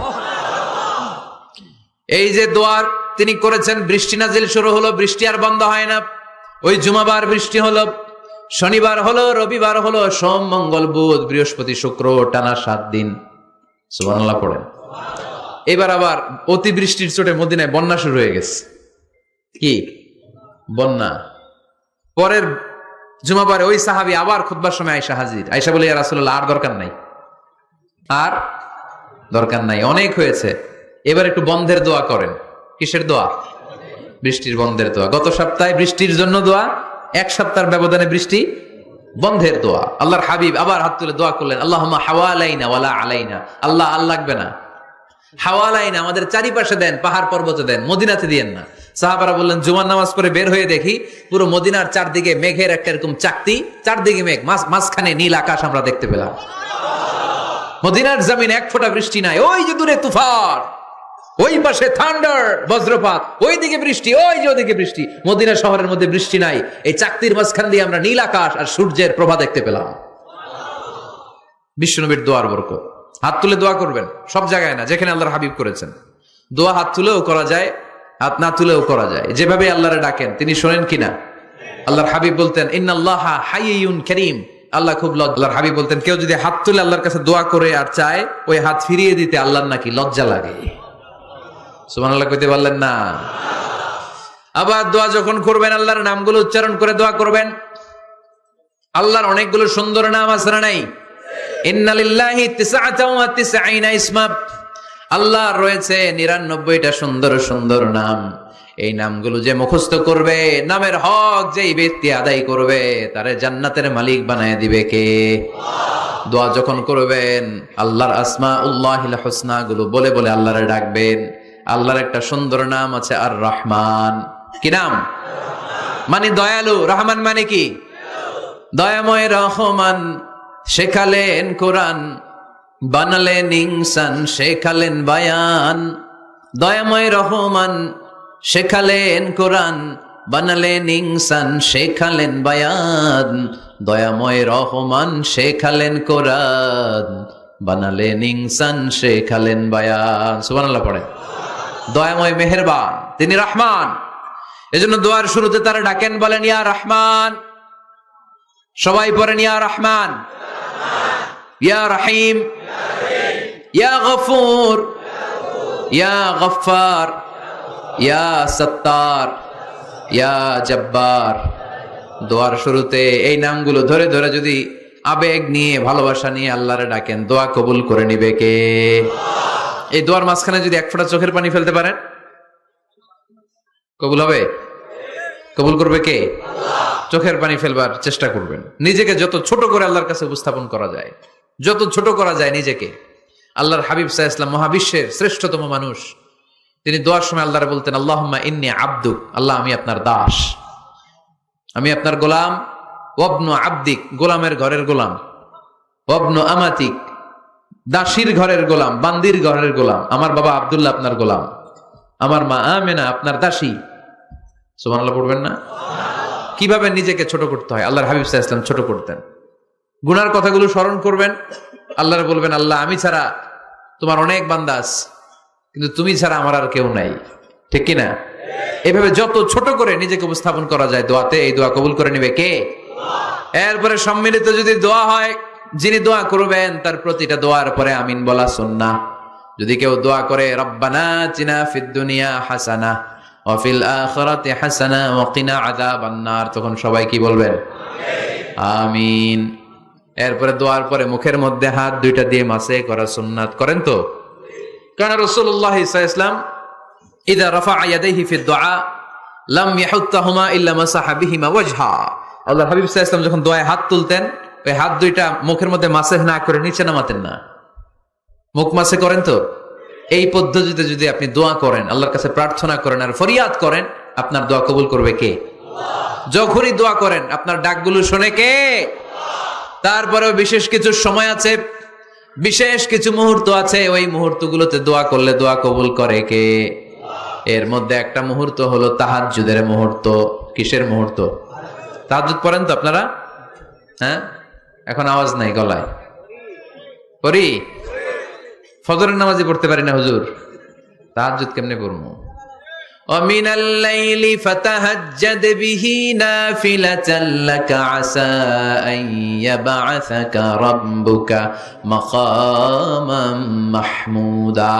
এই যে দোয়ার তিনি করেছেন, বৃষ্টি নাজিল শুরু হলো, বৃষ্টি আর বন্ধ হয় না। ওই জুমাবার বৃষ্টি হলো, শনিবার হলো, রবিবার হলো, সোম মঙ্গল বুধ বৃহস্পতি শুক্র, টানা 7 দিন। সুবহানাল্লাহ পড়েন। এবার আবার অতিবৃষ্টির চোটে মদিনায় বন্যা শুরু হয়ে গেছে। কি বন্যা? পরের জুমাবারে ওই সাহাবী আবার খুতবার সময় আয়েশা হাজির। আয়েশা বলে, ইয়া রাসূলুল্লাহ, আর দরকার নাই, আর দরকার নাই, অনেক হয়েছে, এবার একটু বন্ধের দোয়া করেন। কিসের দোয়া? বৃষ্টির বন্ধের দোয়া। গত সপ্তাহে বৃষ্টির জন্য দোয়া, 1 সপ্তাহের ব্যবধানে বৃষ্টি বন্ধের দোয়া। আল্লাহর হাবিব আবার হাত তুলে দোয়া করলেন, আল্লাহুম্মা হাওয়ালাইনা ওয়ালা আলাইনা। আল্লাহ, আর লাগবে না, হাওয়ালাইনা, আমাদের চারিপাশে দেন, পাহাড় পর্বতে দেন, মদিনাতে দিয়েন না। সাহাবারা বললেন, জুমার নামাজ পড়ে বের হয়ে দেখি পুরো মদিনার চারদিকে মেঘের একটা এরকম চাকতি, চারদিকে মেঘ, মাঝখানে নীল আকাশ আমরা দেখতে পেলাম। মদিনার জমিন 1 ফোঁটা বৃষ্টি নাই। ওই যে দূরে তুফান, ওই পাশে থান্ডার, বজ্রপাত, ওই দিকে বৃষ্টি, ওই যে ওদিকে বৃষ্টি। মদিনা শহরের মধ্যে বৃষ্টি নাই, এই চাকতির মাঝখান দিয়ে আমরা নীল আকাশ আর সূর্যের প্রভা দেখতে পেলাম। বিশ্বনবীর দোয়ার বরকত। হাত তুলে দোয়া করবেন, সব জায়গায় না, যেখানে আল্লাহর হাবিব করেছেন। দোয়া হাত তুলেও করা যায়, হাত না তুলেও করা যায়, যেভাবে আল্লাহরে ডাকেন তিনি শোনেন কিনা। আল্লাহর হাবিব বলতেন, ইন্নাল্লাহা হাইয়ুন কারীম, আল্লাহ খুব আল্লাহর হাবিব বলতেন, কেউ যদি হাত তুলে আল্লাহর কাছে দোয়া করে আর চায়, ওই হাত ফিরিয়ে দিতে আল্লাহর নাকি লজ্জা লাগে। সুবহানাল্লাহ কইতে পারলেন না? আবার দোয়া যখন করবেন, আল্লাহর নামগুলো উচ্চারণ করে দোয়া করবেন। আল্লাহর অনেকগুলো সুন্দর নাম আছে না নাই? ইন্না লিল্লাহি 99 ইসমা, আল্লাহর রয়েছে 99টা সুন্দর সুন্দর নাম। এই নামগুলো যে মুখস্থ করবে, নামের হক যেই ব্যক্তি আদায় করবে, তারে জান্নাতের মালিক বানায় দিবে কে? দোয়া যখন করবেন, আল্লাহর আসমাউল্লাহিল হুসনা গুলো বলে বলে আল্লাহরে ডাকবেন। আল্লাহর একটা সুন্দর নাম আছে, আর রহমান। কি নাম? মানে দয়ালু। রহমান মানে কি? দয়াময়। রহমান শেখালেন কোরআন, বানালেন ইনসান, শেখালেন বায়ান। দয়াময় রহমান শেখালেন কোরআন, বানালেন ইনসান, শেখালেন বায়ান। দয়াময় রহমান শেখালেন কোরআন, বানালেন ইনসান, শেখালেন বায়ান। সুবহানাল্লাহ পড়ে। দয়াময় মেহেরবান, তিনি রহমান। এজন্য দোয়ার শুরুতে তারা ডাকেন, বলেন ইয়া রহমান। সবাই পড়েন ইয়া রহমান, ইয়া রহিম, ইয়া গফুর, ইয়া গফফার, ইয়া সত্তার, ইয়া জব্বার। দোয়ার শুরুতে এই নামগুলো ধরে ধরে যদি আবেগ নিয়ে, ভালোবাসা নিয়ে আল্লাহরে ডাকেন, দোয়া কবুল করে নিবে কে? এই দোয়ার মাঝখানে যদি 1 ফোঁটা চোখের পানি ফেলতে পারেন, কবুল হবে? কবুল করবে কে? চোখের পানি ফেলবার চেষ্টা করবেন। নিজেকে যত ছোট করে আল্লাহর কাছে উপস্থাপন করা যায়, যত ছোট করা যায় নিজেকে। আল্লাহর হাবিব সাল্লাল্লাহু আলাইহি ওয়াসাল্লাম, মহাবিশ্বের শ্রেষ্ঠতম মানুষ, তিনি দোয়ার সময় আল্লাহরে বলতেন, আল্লাহুম্মা ইন্নী আবদুক, আল্লাহ আমি আপনার দাস, আমি আপনার গোলাম। ওয়াবনু আবদিক, গোলামের ঘরের গোলাম। ওয়াবনু আমাতিক, দাসীর ঘরের গোলাম, বান্দির ঘরের গোলাম। আমার বাবা আব্দুল্লাহ আপনার গোলাম, আমার মা আমেনা আপনার দাসী। সুবহানাল্লাহ পড়বেন না? কিভাবে নিজেকে ছোট করতে হয় আল্লাহর হাবিব সাল্লাল্লাহু আলাইহি ওয়াসাল্লাম ছোট করতেন। গুনার কথাগুলো স্মরণ করবেন, আল্লাহরে বলবেন, আল্লাহ আমি ছাড়া তোমার অনেক বান্দা আছে, কিন্তু তুমি ছাড়া আমার আর কেউ নাই। ঠিক কি না? এভাবে যত ছোট করে নিজেকে উপস্থাপন করা যায় দোয়াতে, এই দোয়া কবুল করে নিবে কে? এরপরে সম্মিলিত যদি দোয়া হয়, যিনি দোয়া করবেন তার প্রতিটা দোয়ার পরে আমিন বলা সুন্নাহ। যদি কেউ দোয়া করে রব্বানা আতিনা ফিদ দুনিয়া হাসানাহ ওয়া ফিল আখিরাতি হাসানাহ ওয়া কিনা আযাবান নার, তখন সবাই কি বলবেন? আমিন। এরপরে দোয়ার পরে মুখের মধ্যে হাত দুইটা দিয়ে মাসে করা সুন্নাত। করেন তো? কারণ রাসূলুল্লাহ সাল্লাল্লাহু আলাইহি ওয়াসাল্লাম ইযা রাফা'a ইয়াদাইহি ফিদ দুআ লাম ইয়াহুত্তাহুমা ইল্লা মাসাহা বিহিমা ওয়াজহা। আল্লাহর হাবিব সাল্লাল্লাহু আলাইহি ওয়াসাল্লাম যখন দোয়ায় হাত তুলতেন, ওই হাত দুইটা মুখের মধ্যে মাসেহ না করে নিচে নামাতেন না, মুখ মাসে করেন তো? এই পদ্ধতিতে যদি আপনি দোয়া করেন, আল্লাহর কাছে প্রার্থনা করেন আর ফরিয়াদ করেন, আপনার দোয়া কবুল করবে কে? যখনই দোয়া করেন আপনার ডাকগুলো শোনে কে? তারপরেও বিশেষ কিছু সময় আছে, বিশেষ কিছু মুহূর্ত আছে, ওই মুহূর্তগুলোতে দোয়া করলে দোয়া কবুল করে কে? এর মধ্যে একটা মুহূর্ত হলো তাহাজ্জুদের মুহূর্ত। কিসের মুহূর্ত? তাহাজ্জুদ পড়েন তো আপনারা? হ্যাঁ, এখন আওয়াজ নাই গলায়। পড়ি? ফজরের নামাজই পড়তে পারি না হুজুর, তাহাজ্জুদ কেমনে পড়বো? ومن الليل فتهجد به نافلة لك عسى أن يبعثك ربك مقاما محمودا।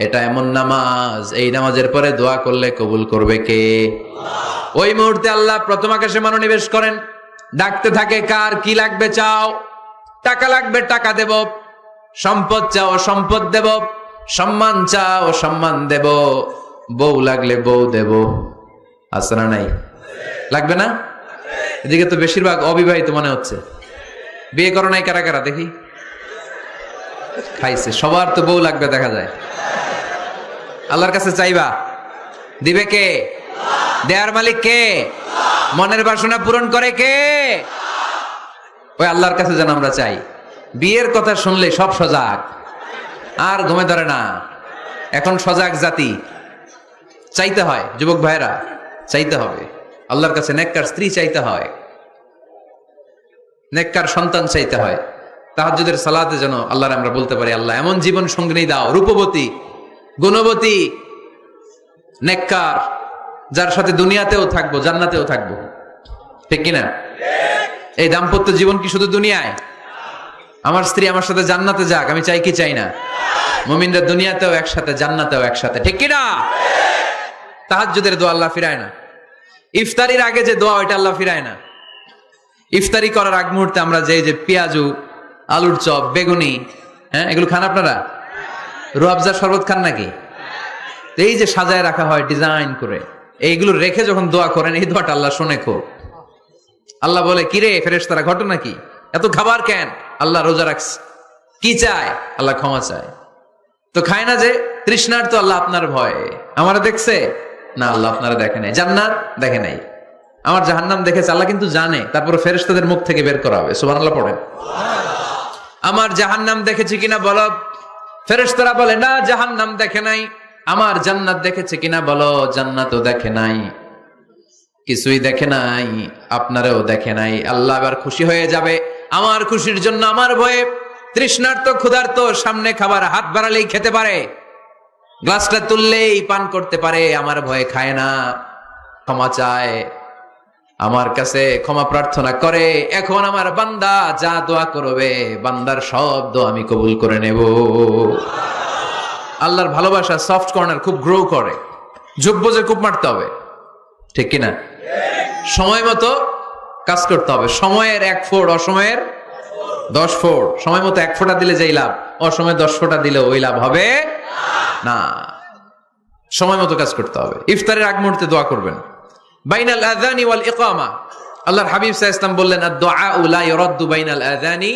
এটা এমন নামাজ, এই নামাজের পরে দোয়া করলে কবুল করবে কে? ওই মুহূর্তে আল্লাহ প্রথম আকাশে মনোনিবেশ করেন, ডাকতে থাকে, কার কি লাগবে চাও? টাকা লাগবে টাকা দেব, সম্পদ চাও সম্পদ দেব, সম্মান চাও সম্মান দেব, বউ লাগলে বউ দেব। আছে না নাই? লাগবে না? এদিকে তো বেশিরভাগ অবিবাহিত মনে হচ্ছে। বিয়ে করো নাই কারা কারা দেখি? খাইছে। সবার তো বউ লাগবে দেখা যায়। আল্লাহর কাছে চাইবা, দিবে কে? দেয়ার মালিক কে? মনের বাসনা পূরণ করে কে? ওই আল্লাহর কাছে যেন আমরা চাই। বিয়ের কথা শুনলে সব সজাগ, আর ঘুমে ধরে না। এখন সজাগ জাতি, চাইতে হয়। যুবক ভাইরা চাইতে হবে আল্লাহর কাছে, নেককার স্ত্রী চাইতে হয়, নেককার সন্তান চাইতে হয়। তাহাজ্জুদের সালাতে যেন আল্লাহর আমরা বলতে পারি, আল্লাহ এমন জীবন সঙ্গিনী দাও, রূপবতী, গুণবতী, নেককার, যার সাথে দুনিয়াতেও থাকবো জান্নাতেও থাকবো। ঠিক কিনা? এই দাম্পত্য জীবন কি শুধু দুনিয়ায়? আমার স্ত্রী আমার সাথে জান্নাতে যাক, আমি চাই কি চাই না? মুমিনরা দুনিয়াতেও একসাথে, জান্নাতেও একসাথে। ঠিক কিনা? তাহাজ্জুদের দোয়া আল্লাহ ফিরায় না। ইফতারির আগে যে দোয়া, ওইটা আল্লাহ ফিরায় না। ইফতারি করার আগ মুহূর্তে আমরা যে পেঁয়াজু, আলুর চপ, বেগুনি, হ্যাঁ, এগুলো খান আপনারা? রুয়াবজার শরবত খান নাকি? এই যে সাজায় রাখা হয় ডিজাইন করে, এইগুলো রেখে যখন দোয়া করেন, এই দোয়াটা আল্লাহ শোনে খুব। আল্লাহ বলে, কিরে ফেরেশতারা, ঘটনা কি? এত খাবার কেন? আল্লাহ রোজা রাখছে। কি চায়? আল্লাহ ক্ষমা চায়। তো খায় না যে তৃষ্ণার, তো আল্লাহ আপনার ভয়ে। আমারা দেখছে না, আল্লাহ আপনারা দেখে নাই। জান্নাত দেখে নাই, আমার জাহান্নাম দেখেছে আল্লাহ কিন্তু জানে। তারপরে ফেরেশতাদের মুখ থেকে বের করা হবে। সুবহানাল্লাহ পড়েন। আমার জাহান্নাম দেখেছি কিনা বলো। ফেরেশতারা বলে, না জাহান্নাম দেখে নাই। আমার জান্নাত দেখেছে কিনা বলো। জান্নাতও দেখে নাই, কিছুই দেখে নাই, আপনারাও দেখে নাই। আল্লাহ এবার খুশি হয়ে যাবে। আমার খুশির জন্য, আমার ভয়ে তৃষ্ণার্ত ক্ষুধার্ত সামনে খাবার হাত বাড়ালেই খেতে পারে, গ্লাসটা তুললেই পান করতে পারে, আমার ভয়ে খায় না, ক্ষমা চায়, আমার কাছে ক্ষমা প্রার্থনা করে। এখন আমার বান্দা যা দোয়া করবে, বান্দার সব দোয়া আমি কবুল করে নেব। আল্লাহর ভালোবাসা সফট কর্নার খুব গ্রো করে, যোগ্য যে খুব মারতে হবে। ঠিক কিনা? সময় মতো কাজ করতে হবে। সময়ের 1 ফোঁট, অসময়ের 10 ফোঁট। সময় মতো 1 ফোঁটা দিলে যেই লাভ, অসময়ে 10 ফোঁটা দিলে ওই লাভ হবে না। সময় মতো কাজ করতে হবে। ইফতারের আগ মুহূর্তে দোয়া করবেন। বাইনাল আযানি ওয়াল ইকামা, আল্লাহর হাবিব সাল্লাল্লাহু আলাইহি ওয়াসাল্লাম বললেন, আদ-দুআউ লা ইউরাদ্দু বাইনাল আযানি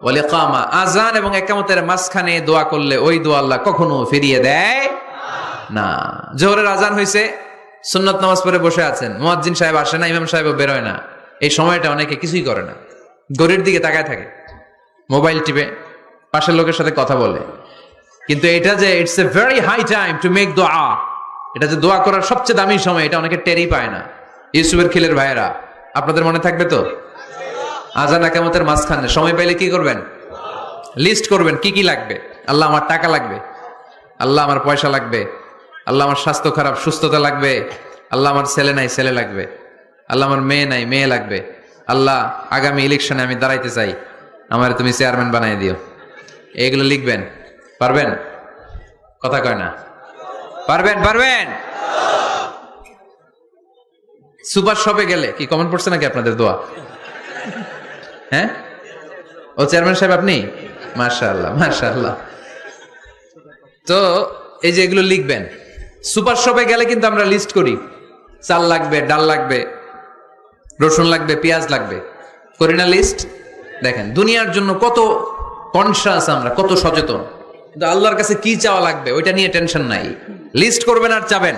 ওয়াল ইকামা। আযান এবং ইকামতের মাঝখানে দোয়া করলে ওই দোয়া আল্লাহ কখনো ফিরিয়ে দেয় না। জোহরের আযান হইছে, সুন্নাত নামাজ পড়ে বসে আছেন, মুয়াজ্জিন সাহেব আসে না, ইমাম সাহেবও বের হয় না। এই সময়টা অনেকে কিছুই করে না, ঘড়ির দিকে তাকায় থাকে, মোবাইল টিপে, পাশের লোকের সাথে কথা বলে। কিন্তু এটা যে it's a very high time to make দোয়া, এটা যে দোয়া করার সবচেয়ে দামি সময়, এটা অনেকে টেরই পায় না। ইউসুফের খিলের ভাইয়েরা, আপনাদের মনে থাকবে তো? আযান ইকামতের মাঝখানে সময় পাইলে কি করবেন? লিস্ট করবেন কি কি লাগবে। আল্লাহ আমার টাকা লাগবে, আল্লাহ আমার পয়সা লাগবে, আল্লাহ আমার স্বাস্থ্য খারাপ সুস্থতা লাগবে, আল্লাহ আমার ছেলে নাই ছেলে লাগবে, আল্লাহ আমার মেয়ে নাই মেয়ে লাগবে, আল্লাহ আগামী ইলেকশনে আমি দাঁড়াইতে চাই, আমার তুমি চেয়ারম্যান বানাই দিও। এইগুলো লিখবেন। পারবেন? কথা কয় না। পারবেন? পারবেন? সুপার শপে গেলে কি কমেন্ট পড়ছে নাকি আপনাদের দোয়া? হ্যাঁ, ও চেয়ারম্যান সাহেব আপনি? মাশাআল্লাহ মাশাআল্লাহ। তো এই যে এগুলো লিখবেন। সুপার শপে গেলে কিন্তু আমরা লিস্ট করি, চাল লাগবে, ডাল লাগবে, রসুন লাগবে, পেঁয়াজ লাগবে, করি না লিস্ট? দেখেন দুনিয়ার জন্য কত কনসাস আমরা, কত সচেতন। কিন্তু আল্লাহর কাছে কি চাওয়া লাগবে ওইটা নিয়ে টেনশন নাই, লিস্ট করবেন আর চাবেন।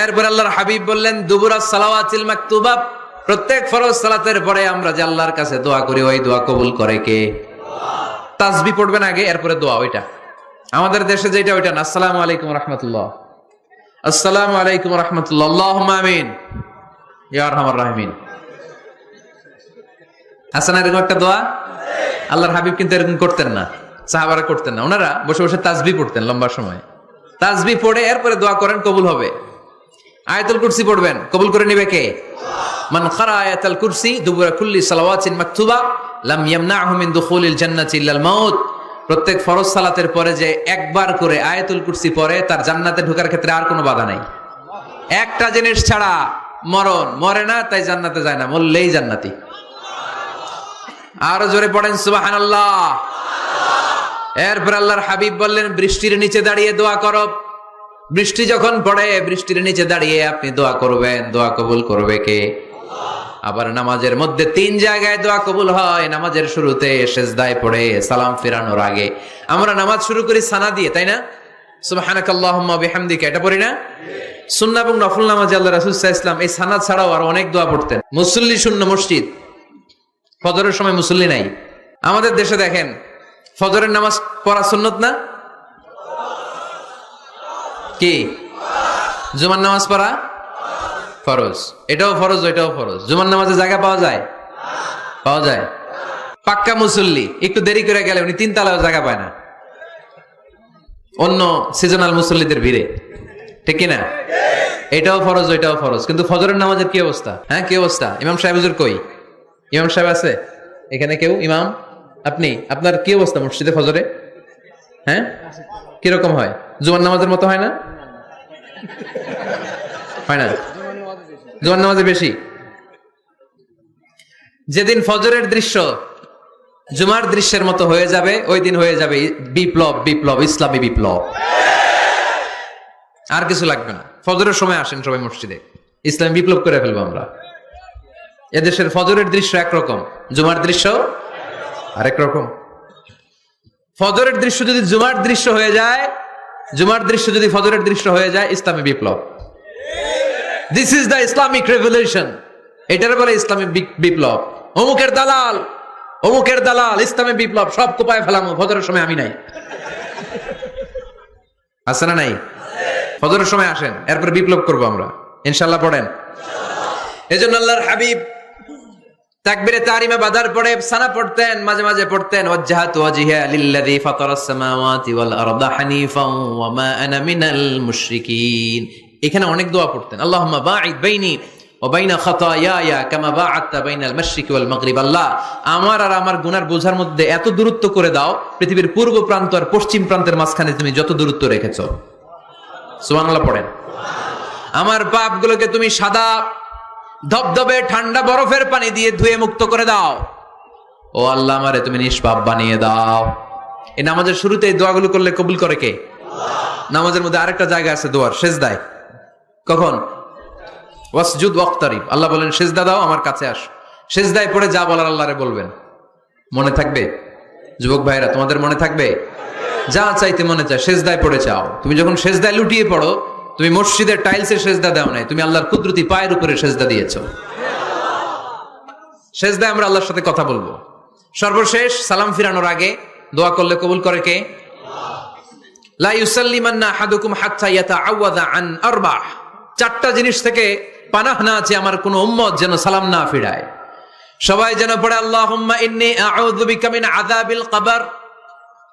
এরপর আল্লাহর হাবিব বললেন, দুবুরাস সালাওয়াতিল মাকতুবা, প্রত্যেক ফরজ সালাতের পরে আমরা যে আল্লাহর কাছে দোয়া করি, ওই দোয়া কবুল করে কে? তাসবিহ পড়বেন আগে, এরপরে দোয়া। ওইটা আমাদের দেশে যেটা, ওইটা না। আসসালামু আলাইকুম রাহমাতুল্লাহ, আসসালামু আলাইকুম রাহমাতুল্লাহ, আল্লাহুম্মা আমিন ইয়া আরহামার রাহিমিন। হাসান, এরকম একটা দোয়া আল্লাহর হাবিব কিন্তু এরকম করতেন না, সাহাবারা করতেন না। ওনারা বসে বসে তাসবিহ পড়তেন লম্বা সময়। তাসবিহ পড়ে এরপরে দোয়া করেন, কবুল হবে। আয়াতুল কুরসি পড়বেন, কবুল করে নিবে কে? মান ক্বারা আয়াতুল কুরসি দুবুরা কুল্লি সালাওয়াতিন মাকতুবা লাম ইয়ামনাহু মিন দুখুলিল জান্নাতি ইল্লাল মাউত। প্রত্যেক ফরজ সালাতের পরে যে একবার করে আয়াতুল কুরসি পড়ে তার জান্নাতে ঢোকার ক্ষেত্রে আর কোনো বাধা নাই। একটা জিনিস ছাড়া, মরণ, মরে না তাই জান্নাতে যায় না, মরলেই জান্নাতি। আরো জোরে পড়েন সুবহানাল্লাহ। এরপর আল্লাহর হাবিব বললেন, বৃষ্টির নিচে দাঁড়িয়ে দোয়া করো। বৃষ্টি যখন পড়ে বৃষ্টির নিচে দাঁড়িয়ে আপনি দোয়া করবেন, দোয়া কবুল করবে কে? আবার নামাজের মধ্যে 3 জায়গায় দোয়া কবুল হয়। নামাজের শুরুতে সিজদায় পড়ে সালাম ফেরানোর আগে। আমরা নামাজ শুরু করি সানা দিয়ে, তাই না? সুবহানাকাল্লাহুম্মা বিহামদিকা, এটা পড়ি না? সুন্নাহ এবং নফল নামাজে আল্লাহ রাসূল সাল্লাল্লাহু আলাইহি ওয়াসাল্লাম এই সানা ছাড়াও আর অনেক দোয়া পড়তেন। মুসল্লি শূন্য মসজিদ, ফজরের সময় মুসল্লি নাই। আমাদের দেশে দেখেন, ফজরের নামাজ পড়া সুন্নত না? কি? জুমার নামাজ পড়া ফরজ। এটাও ফরজ, ওইটাও ফরজ। জুমার নামাজে জায়গা পাওয়া যায়? পাওয়া যায়। পাক্কা মুসল্লি একটু দেরি করে গেলে উনি 3 তলায়ও জায়গা পায় না, অন্য সিজনাল মুসল্লিদের ভিড়ে, ঠিক কিনা? এটাও ফরজ, ওইটাও ফরজ। কিন্তু ফজরের নামাজের কি অবস্থা? হ্যাঁ, কি অবস্থা? ইমাম সাহেব হুজুর কই? ইমাম সাহেব আছে এখানে কেউ? ইমাম আপনি, আপনার কি অবস্থা মসজিদে ফজরে? হ্যাঁ, কিরকম হয়? জুমার নামাজের মতো হয় না? হয় না? জুমার নামাজে বেশি। যেদিন ফজরের দৃশ্য জুমার দৃশ্যের মতো হয়ে যাবে, ওই দিন হয়ে যাবে বিপ্লব, বিপ্লব, ইসলামী বিপ্লব। আর কিছু লাগবে না। ফজরের সময় আসেন সবাই মসজিদে, ইসলামী বিপ্লব করে ফেলবো আমরা। এদেশের ফজরের দৃশ্য একরকম, জুমার দৃশ্য আরেক রকম। ফজরের দৃশ্য যদি জুমার দৃশ্য হয়ে যায়, জুমার দৃশ্য যদি ফজরের দৃশ্য হয়ে যায়, ইসলামী বিপ্লব। This is the Islamic revolution. এটার বলে ইসলামী বিপ্লব। অমুকের দালাল, অমুকের দালাল, ইসলামী বিপ্লব সব কোপায় ফেলামো। ফজরের সময় আমি নাই, আছে না নাই? ফজরের সময় আসেন, এরপর বিপ্লব করবো আমরা ইনশাআল্লাহ। পড়েন। এজন্য আল্লাহর হাবিব তাকবীরে তাহরিমা বাঁধার পরে সানা পড়তেন, মাঝে মাঝে পড়তেন ওয়াজহাতু ওয়াজহিয়া লিল্লাযী ফাতারাস সামাওয়াতি ওয়াল আরদা হানিফান ওয়া মা আনা মিনাল মুশরিকিন। এখানে অনেক দোয়া পড়তেন। আল্লাহুম্মা বাঈদ বাইনি ওয়া বাইনা খাতায়ায়া কামা বাআদতা বাইনাল মাশরিকি ওয়াল মাগরিব। আল্লাহ, আমার আর আমার গুনার বোঝার মধ্যে এত দূরত্ব করে দাও, পৃথিবীর পূর্ব প্রান্ত আর পশ্চিম প্রান্তের মাঝখানে তুমি যত দূরত্ব রেখেছো। সুবহানাল্লাহ পড়েন। আমার পাপগুলোকে তুমি সাদা ধবধবে ঠান্ডা বরফের পানি দিয়ে ধুয়ে মুক্ত করে দাও। ও আল্লাহ, আমারে তুমি নিষ্পাপ বানিয়ে দাও। এই নামাজের শুরুতে এই দোয়াগুলো করলে কবুল করে কে? নামাজের মধ্যে আরেকটা জায়গা আছে দোয়ার, সিজদায়। কখন? ওয়াসজুদ ওয়াক্তারিব। আল্লাহ বলেন সিজদা দাও, আমার কাছে আস। সিজদায় পড়ে যা বলার আল্লাহরে বলবেন। মনে থাকবে? যুবক ভাইরা, তোমাদের মনে থাকবে? যা চাইতে মনে চায় সিজদায় পড়ে চাও। তুমি যখন সিজদায় লুটিয়ে পড়ো, তুমি মসজিদের টাইলসে সেজদা দাও নাই, তুমি আল্লাহর কুদরতি পায়ের উপরে সেজদা দিয়েছো। সেজদায় আমরা আল্লাহর সাথে কথা বলবো। সর্বশেষ সালাম ফিরানোর আগে দোয়া করলে কবুল করে কে? লা ইউসাল্লিমান্না আহাদুকুম হাত্তা ইয়াতাআওয়াযা আন আরবা'। 4টা জিনিস থেকে পানাহ না আছে আমার কোন উম্মত যেন সালাম না ফিরায়। সবাই যেন পড়ে আল্লাহুম্মা ইন্নী আউযু বিকা মিন আযাবিল কবর,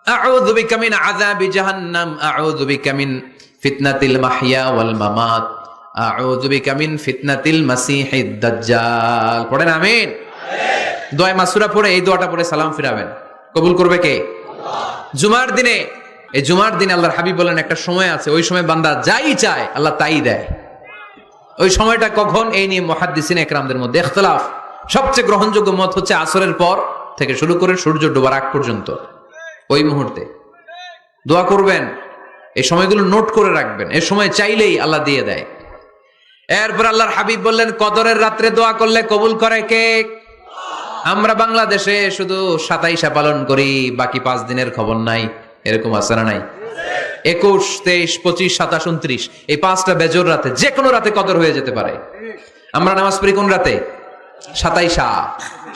আউযু বিকা মিন আযাবি জাহান্নাম, আউযু বিকা মিন ফিতনাতিল মাহইয়া ওয়াল মামাত, আউযু বিকা মিন ফিতনাতিল মাসিহিদ দাজ্জাল। পড়েন আমিন। দোয়া মাসুরা পড়ে এই দোয়াটা পড়ে সালাম ফিরাবেন। কবুল করবে কে? আল্লাহ। জুমার দিনে, এই জুমার দিনে আল্লাহর হাবিব বলেন একটা সময় আছে, ওই সময় বান্দা যাই চায় আল্লাহ তাই দেয়। ওই সময়টা কখন? এই নিয়ে মুহাদ্দিসিন একরামদের মধ্যে ইখতিলাফ। সবচেয়ে গ্রহণযোগ্য মত হচ্ছে আসরের পর থেকে শুরু করে সূর্য ডোবার আগ পর্যন্ত, ওই মুহূর্তে দোয়া করবেন। এই সময়গুলো নোট করে রাখবেন, এই সময় চাইলেই আল্লাহ দিয়ে দেয়। এরপর আল্লাহর হাবিব বললেন কদরের রাত্রে দোয়া করলে কবুল করে কে? আমরা বাংলাদেশে শুধু 27 পালন করি, বাকি 5 দিনের খবর নাই। এরকম আছে না নাই? 21, 23, 25, 27, 29 এই 5টা বেজোর রাতে, যে কোনো রাতে কদর হয়ে যেতে পারে। আমরা নামাজ পড়ি কোন রাতে? 27।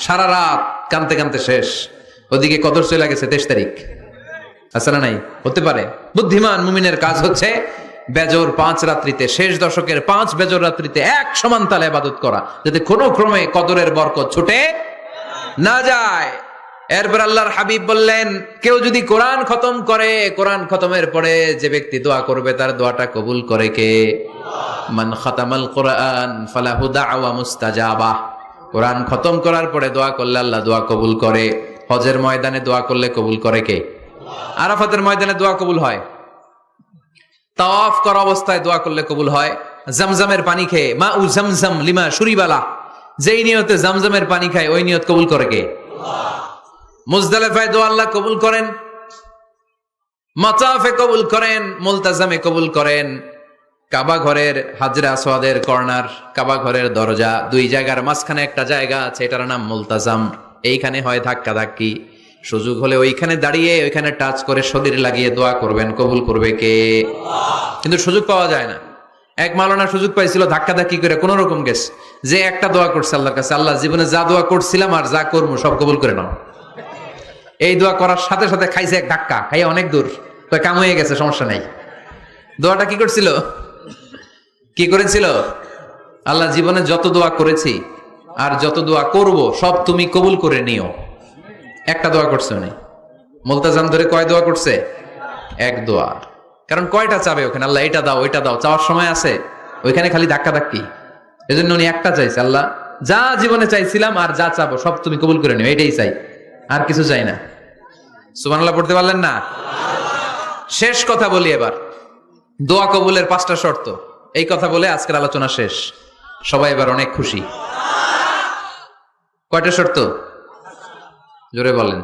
সারা রাত কানতে কানতে শেষ, ওদিকে কদর চলে গেছে 23 তারিখ। আছে না নাই? হতে পারে। বুদ্ধিমান মুমিনের কাজ হচ্ছে বেজোর 5 রাত্রিতে, শেষ দশকের 5 বেজোর রাত্রিতে এক সমান তালে ইবাদত করা, যাতে কোনো ক্রমে কদরের বরকত ছুটে না যায়। এরপর আল্লাহর হাবিব বললেন, কেউ যদি কোরআন খতম করে, কোরআন খতমের পরে যে ব্যক্তি দোয়া করবে তার দোয়াটা কবুল করে কে? মান খাতামাল কোরআন ফালাহু দাওয়া মুস্তাজাবা। কোরআন খতম করার পরে দোয়া করলে আল্লাহ দোয়া কবুল করে। হজের ময়দানে দোয়া করলে কবুল করে কে? আরাফাতের ময়দানে দোয়া কবুল হয়। তাওয়াফ করা অবস্থায় দোয়া করলে কবুল হয়। জামজামের পানি খেয়ে, মা উ জামজাম লিমা শুরিবালা, যেই নিয়তে জামজামের পানি খায় ওই নিয়ত কবুল করে কে? মুজদালিফায় দোয়া আল্লাহ কবুল করেন, মাতাফে কবুল করেন, মুলতাজামে কবুল করেন। কাবা ঘরের হাজরা আসওয়াদের কর্নার, কাবা ঘরের দরজা, দুই জায়গার মাঝখানে একটা জায়গা আছে, এটার নাম মুলতাজাম। এইখানে হয় ধাক্কা ধাক্কি, সুযোগ হলে ওইখানে দাঁড়িয়ে ওইখানে টাচ করে শরীর লাগিয়ে দোয়া করবেন, কবুল করবে কে? কিন্তু সুযোগ পাওয়া যায় না। এক মাওলানা সুযোগ পাইছিল, ধাক্কা ধাক্কি করে কোন রকম গেছে, যে একটা দোয়া করছে আল্লাহর কাছে, আল্লাহ জীবনে যা দোয়া করছিলাম আর যা করবো সব কবুল করে নাও। এই দোয়া করার সাথে সাথে খাইছে এক ধাক্কা, খাইয়া অনেক দূর, তো কাম হয়ে গেছে, সমস্যা নাই। দোয়াটা কি করছিল? কি করেছিল? আল্লাহ জীবনে যত দোয়া করেছি আর যত দোয়া করব সব তুমি কবুল করে নিও। একটা দোয়া করছে উনি, মুলতাজাম ধরে কয় দোয়া করছে? এক দোয়া। কারণ কয়টা চাবে ওখানে? আল্লাহ এটা দাও ওইটা দাও, চাওয়ার সময় আছে? ওইখানে খালি ধাক্কা ধাক্কি। এজন্য উনি একটা চাইছে, আল্লাহ যা জীবনে চাইছিলাম আর যা চাবো সব তুমি কবুল করে নিও, এটাই চাই, আর কিছু চাই না। সুবহানাল্লাহ পড়তে পারলেন না? শেষ কথা বলি এবার, দোয়া কবুলের 5টা শর্ত। এই কথা বলে আজকের আলোচনা শেষ। সবাই এবার অনেক খুশি। কয়টা শর্ত? জোরে বলেন।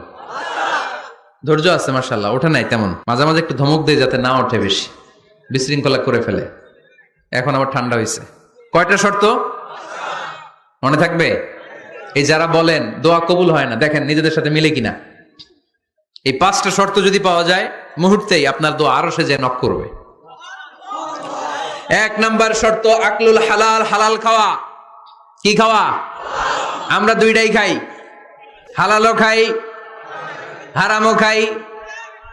ধৈর্য আছে মাশাআল্লাহ, ওঠে নাই তেমন, মাঝে মাঝে একটু ধমক দেয় যাতে না ওঠে, বেশি বিশৃঙ্খলা করে ফেলে। এখন আবার ঠান্ডা হয়েছে। কয়টা শর্ত মনে থাকবে? এই যারা বলেন দোয়া কবুল হয় না, দেখেন নিজেদের সাথে মিলে কিনা। এই 5টা শর্ত যদি পাওয়া যায়, মুহূর্তেই আপনার দোয়া আরো সে যে নক করবে। 1 নাম্বার শর্ত আকলুল হালাল, হালাল খাওয়া। কি খাওয়া? আমরা দুইটাই খাই, হালালও খাই হারামও খাই।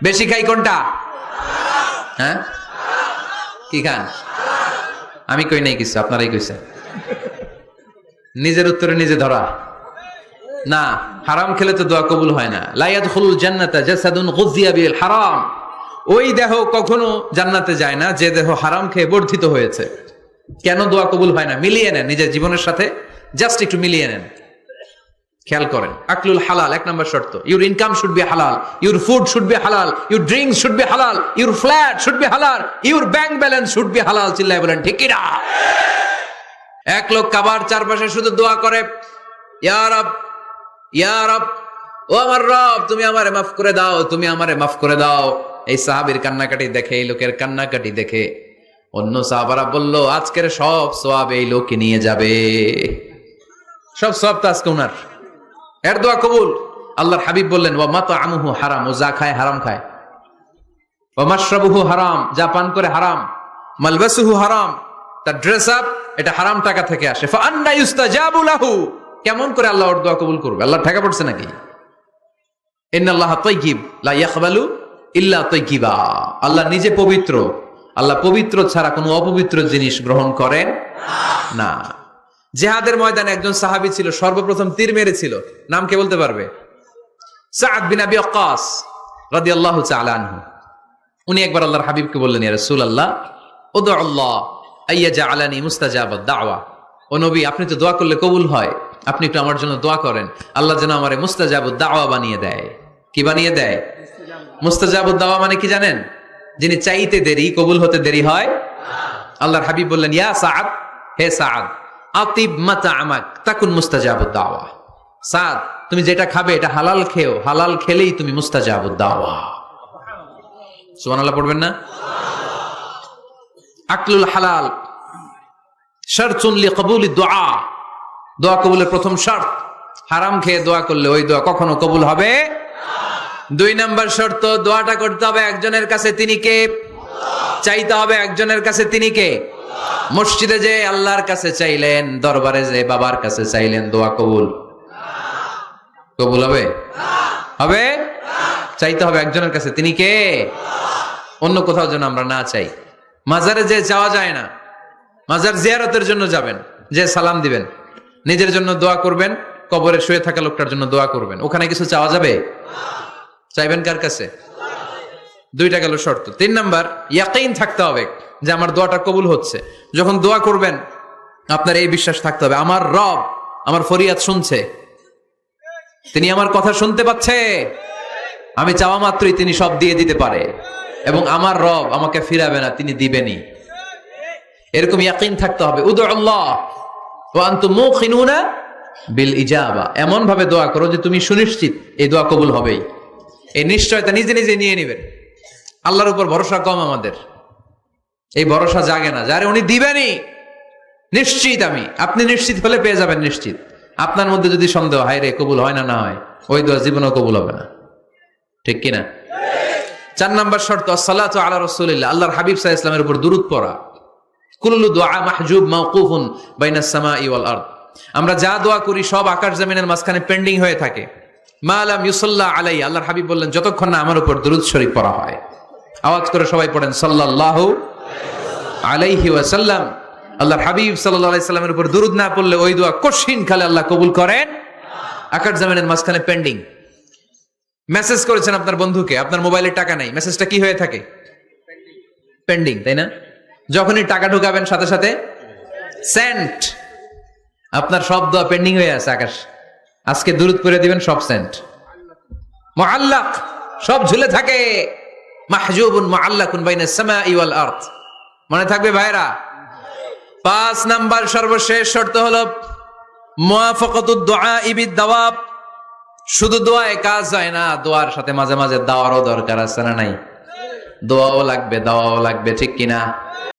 বেশি খাই কোনটা? হ্যাঁ, কি খান? আমি কই নাই কিছু, আপনারাই কইছেন। নিজের উত্তরে নিজে ধরা না। হারাম খেলে তো দোয়া কবুল হয় না। লা ইয়াদখুলুল জান্নাতা জাসাদুন গুযিয়া বিল হারাম। ওই দেহ কখনো জান্নাতে যায় না যে দেহ হারাম খেয়ে বর্ধিত হয়েছে। কেন দোয়া কবুল হয় না? মিলিয়ে নেন নিজের জীবনের সাথে, জাস্ট একটু মিলিয়ে নেন, খেয়াল করেন। আকলুল হালাল 1 নাম্বার শর্ত। ইউর ইনকাম শুড বি হালাল, ইউর ফুড শুড বি হালাল, ইউর ড্রিঙ্কস শুড বি হালাল, ইউর ফ্ল্যাট শুড বি হালাল, your bank balance should be হালাল। চিল্লায় বলেন ঠিক কি না? এক লোক কাবার চারপাশে শুধু দোয়া করে, ইয়া রব ইয়া রব, ও আমার রব তুমি আমারে মাফ করে দাও, তুমি আমারে মাফ করে দাও। এই সাহাবীর কান্নাকাটি দেখে, এই লোকের কান্নাকাটি দেখে অন্য সাহাবারা বলল, আজকের সব সওয়াব এই লোককে নিয়ে যাবে, সব সওয়াব তো আজকে উনার। এর দোয়া কবুল। আল্লাহর হাবিব বললেন, ওয়া মাতআমুহু হারাম, ও যা খায় হারাম খায়। ওয়া মাশরাবুহু হারাম, যা পান করে হারাম। মালবাসুহু হারাম, তার ড্রেস আপ এটা হারাম টাকা থেকে আসে। ফা আন্না ইউস্তাজাবু লাহু, কেমন করে আল্লাহ ওর দোয়া কবুল করবে? আল্লাহ ঠেকা পড়ছে নাকি? ইন্নাল্লাহা তাইয়্যিব লা ইয়াকবালু ইল্লা তাইয়্যিবা। আল্লাহ নিজে পবিত্র, আল্লাহ পবিত্র ছাড়া কোনো অপবিত্র জিনিস গ্রহণ করেন না। জিহাদের ময়দানে একজন সাহাবী ছিল, সর্বপ্রথম তীর মেরেছিল। নাম কে বলতে পারবে? সাদ বিন আবি ওয়াক্কাস রাদিয়াল্লাহু তাআলা আনহু। উনি একবার আল্লাহর হাবিবকে বললেন, ইয়া রাসূলুল্লাহ উদউ আল্লাহ আইয়াজআলানি মুস্তাজাবাদ দাওয়া। ও নবী, আপনি তো দোয়া করলে কবুল হয়, আপনি একটু আমার জন্য দোয়া করেন, আল্লাহ যেন আমারে মুস্তাজাবুদ দাওয়া বানিয়ে দেয়। কি বানিয়ে দেয়? মুস্তাজাবুদ দাওয়া মানে কি জানেন? যিনি চাইতে দেরি, কবুল হতে দেরি হয়। আল্লাহর হাবিব বললেন, ইয়া সাদ, হে সাদ, আতিব মাতআমাক তাকুন মুস্তাজাবুদ দাওয়া। সাদ, তুমি যেটা খাবে এটা হালাল খেও, হালাল খেলেই তুমি মুস্তাজাবুদ দাওয়া। সুবহানাল্লাহ পড়বেন না? আকলুল হালাল শারতুন লিকবুলিদ দুআ, দোয়া কবুলের প্রথম শর্ত। হারাম খেয়ে দোয়া করলে ওই দোয়া কখনো কবুল হবে না। 2 নাম্বার শর্ত, দোয়াটা করতে হবে একজনের কাছে, তিনি কে? চাইতে হবে একজনের কাছে, তিনি কে? মসজিদে যে আল্লাহর কাছে চাইলেন, দরবারে যে বাবার কাছে চাইলেন, দোয়া কবুল কবুল হবে? হবে? চাইতে হবে একজনের কাছে, তিনি কে? অন্য কোথাও যেন আমরা না চাই। মাজারে যে যাওয়া যায় না, মাজার জিয়ারতের জন্য যাবেন, যে সালাম দিবেন, নিজের জন্য দোয়া করবেন, কবরে শুয়ে থাকা লোকটার জন্য দোয়া করবেন, ওখানে কিছু চাওয়া যাবে? চাইবেন কার কাছে? দুইটা গেল শর্ত। 3 নাম্বার, ইয়াকিন থাকতে হবে যে আমার দোয়াটা কবুল হচ্ছে। যখন দোয়া করবেন আপনার এই বিশ্বাস থাকতে হবে, আমার রব আমার ফরিয়াদ শুনছে, তিনি আমার কথা শুনতে পাচ্ছে, আমি চাওয়া মাত্রই তিনি সব দিয়ে দিতে পারে, এবং আমার রব আমাকে ফিরাবে না, তিনি দিবেনই। এরকম ইয়াকিন থাকতে হবে। উদুল্লাহ ওয়া আনতুম মুকিনুনা বিল ইজাবা, এমন ভাবে দোয়া করো যে তুমি সুনিশ্চিত এই দোয়া কবুল হবেই। এই নিশ্চয়তা নিজে নিজে নিয়ে নেবেন। আল্লাহর উপর ভরসা কম আমাদের, এই ভরসা জাগে না, যারে উনি দিবেনই নিশ্চিত আমি। আপনি নিশ্চিত হলে পেয়ে যাবেন নিশ্চিত। আপনার মধ্যে যদি সন্দেহ, হায় রে কবুল হয় না, না হয়, ওই দোয়া জীবনেও কবুল হবে না। ঠিক কিনা? 4 নাম্বার শর্ত, আসসালাতু আলা রাসূলিল্লাহ, আল্লাহর হাবিব সাল্লাল্লাহু আলাইহি ওয়াসাল্লামের উপর দুরূদ পড়া। কুল্লু দুআ মাহজুব মাওকুফুন বাইনাস সামাই ওয়াল আরদ, আমরা যা দোয়া করি সব আকাশ জমিনের মাঝখানে পেন্ডিং হয়ে থাকে। মা লাম ইউসাল্লা আলাইহি, আল্লাহর হাবিব বললেন যতক্ষণ না আমার উপর দুরূদ শরীফ পড়া হয়। আওয়াজ করে সবাই পড়েন সাল্লাল্লাহু আলাইহি ওয়াসাল্লাম। আল্লাহর হাবিব সাল্লাল্লাহু আলাইহি সাল্লামের উপর দুরূদ না পড়লে ওই দোয়া কঠিন কালে আল্লাহ কবুল করেন, আকাশ জমিনের মাঝখানে পেন্ডিং। মেসেজ করেছেন আপনার বন্ধুকে, আপনার মোবাইলে টাকা নাই, মেসেজটা কি হয়ে থাকে? পেন্ডিং, তাই না? যখনই টাকা ঢুকাবেন সাথে সাথে সেন্ট, আপনার সব দোয়া পেন্ডিং হয়ে আছে আকাশ। আজকে দুরূদ পড়ে দিবেন, সব সেন্ট, মুআল্লাক, সব ঝুলে থাকে। মাহজুবুন মুআল্লাকুন বাইনাস সামাই ওয়াল আরদ, মনে থাকবে ভাইরা? 5 নাম্বার সর্বশেষ শর্ত হলো মুওয়াফাকাতুদ দুআই বিদ-দাওয়াব, শুধু দোয়ায় কাজ হয় না, দোয়ার সাথে মাঝে মাঝে দাওয়ারও দরকার আছে না নাই? দোয়াও লাগবে, দাওয়াও লাগবে, ঠিক কিনা?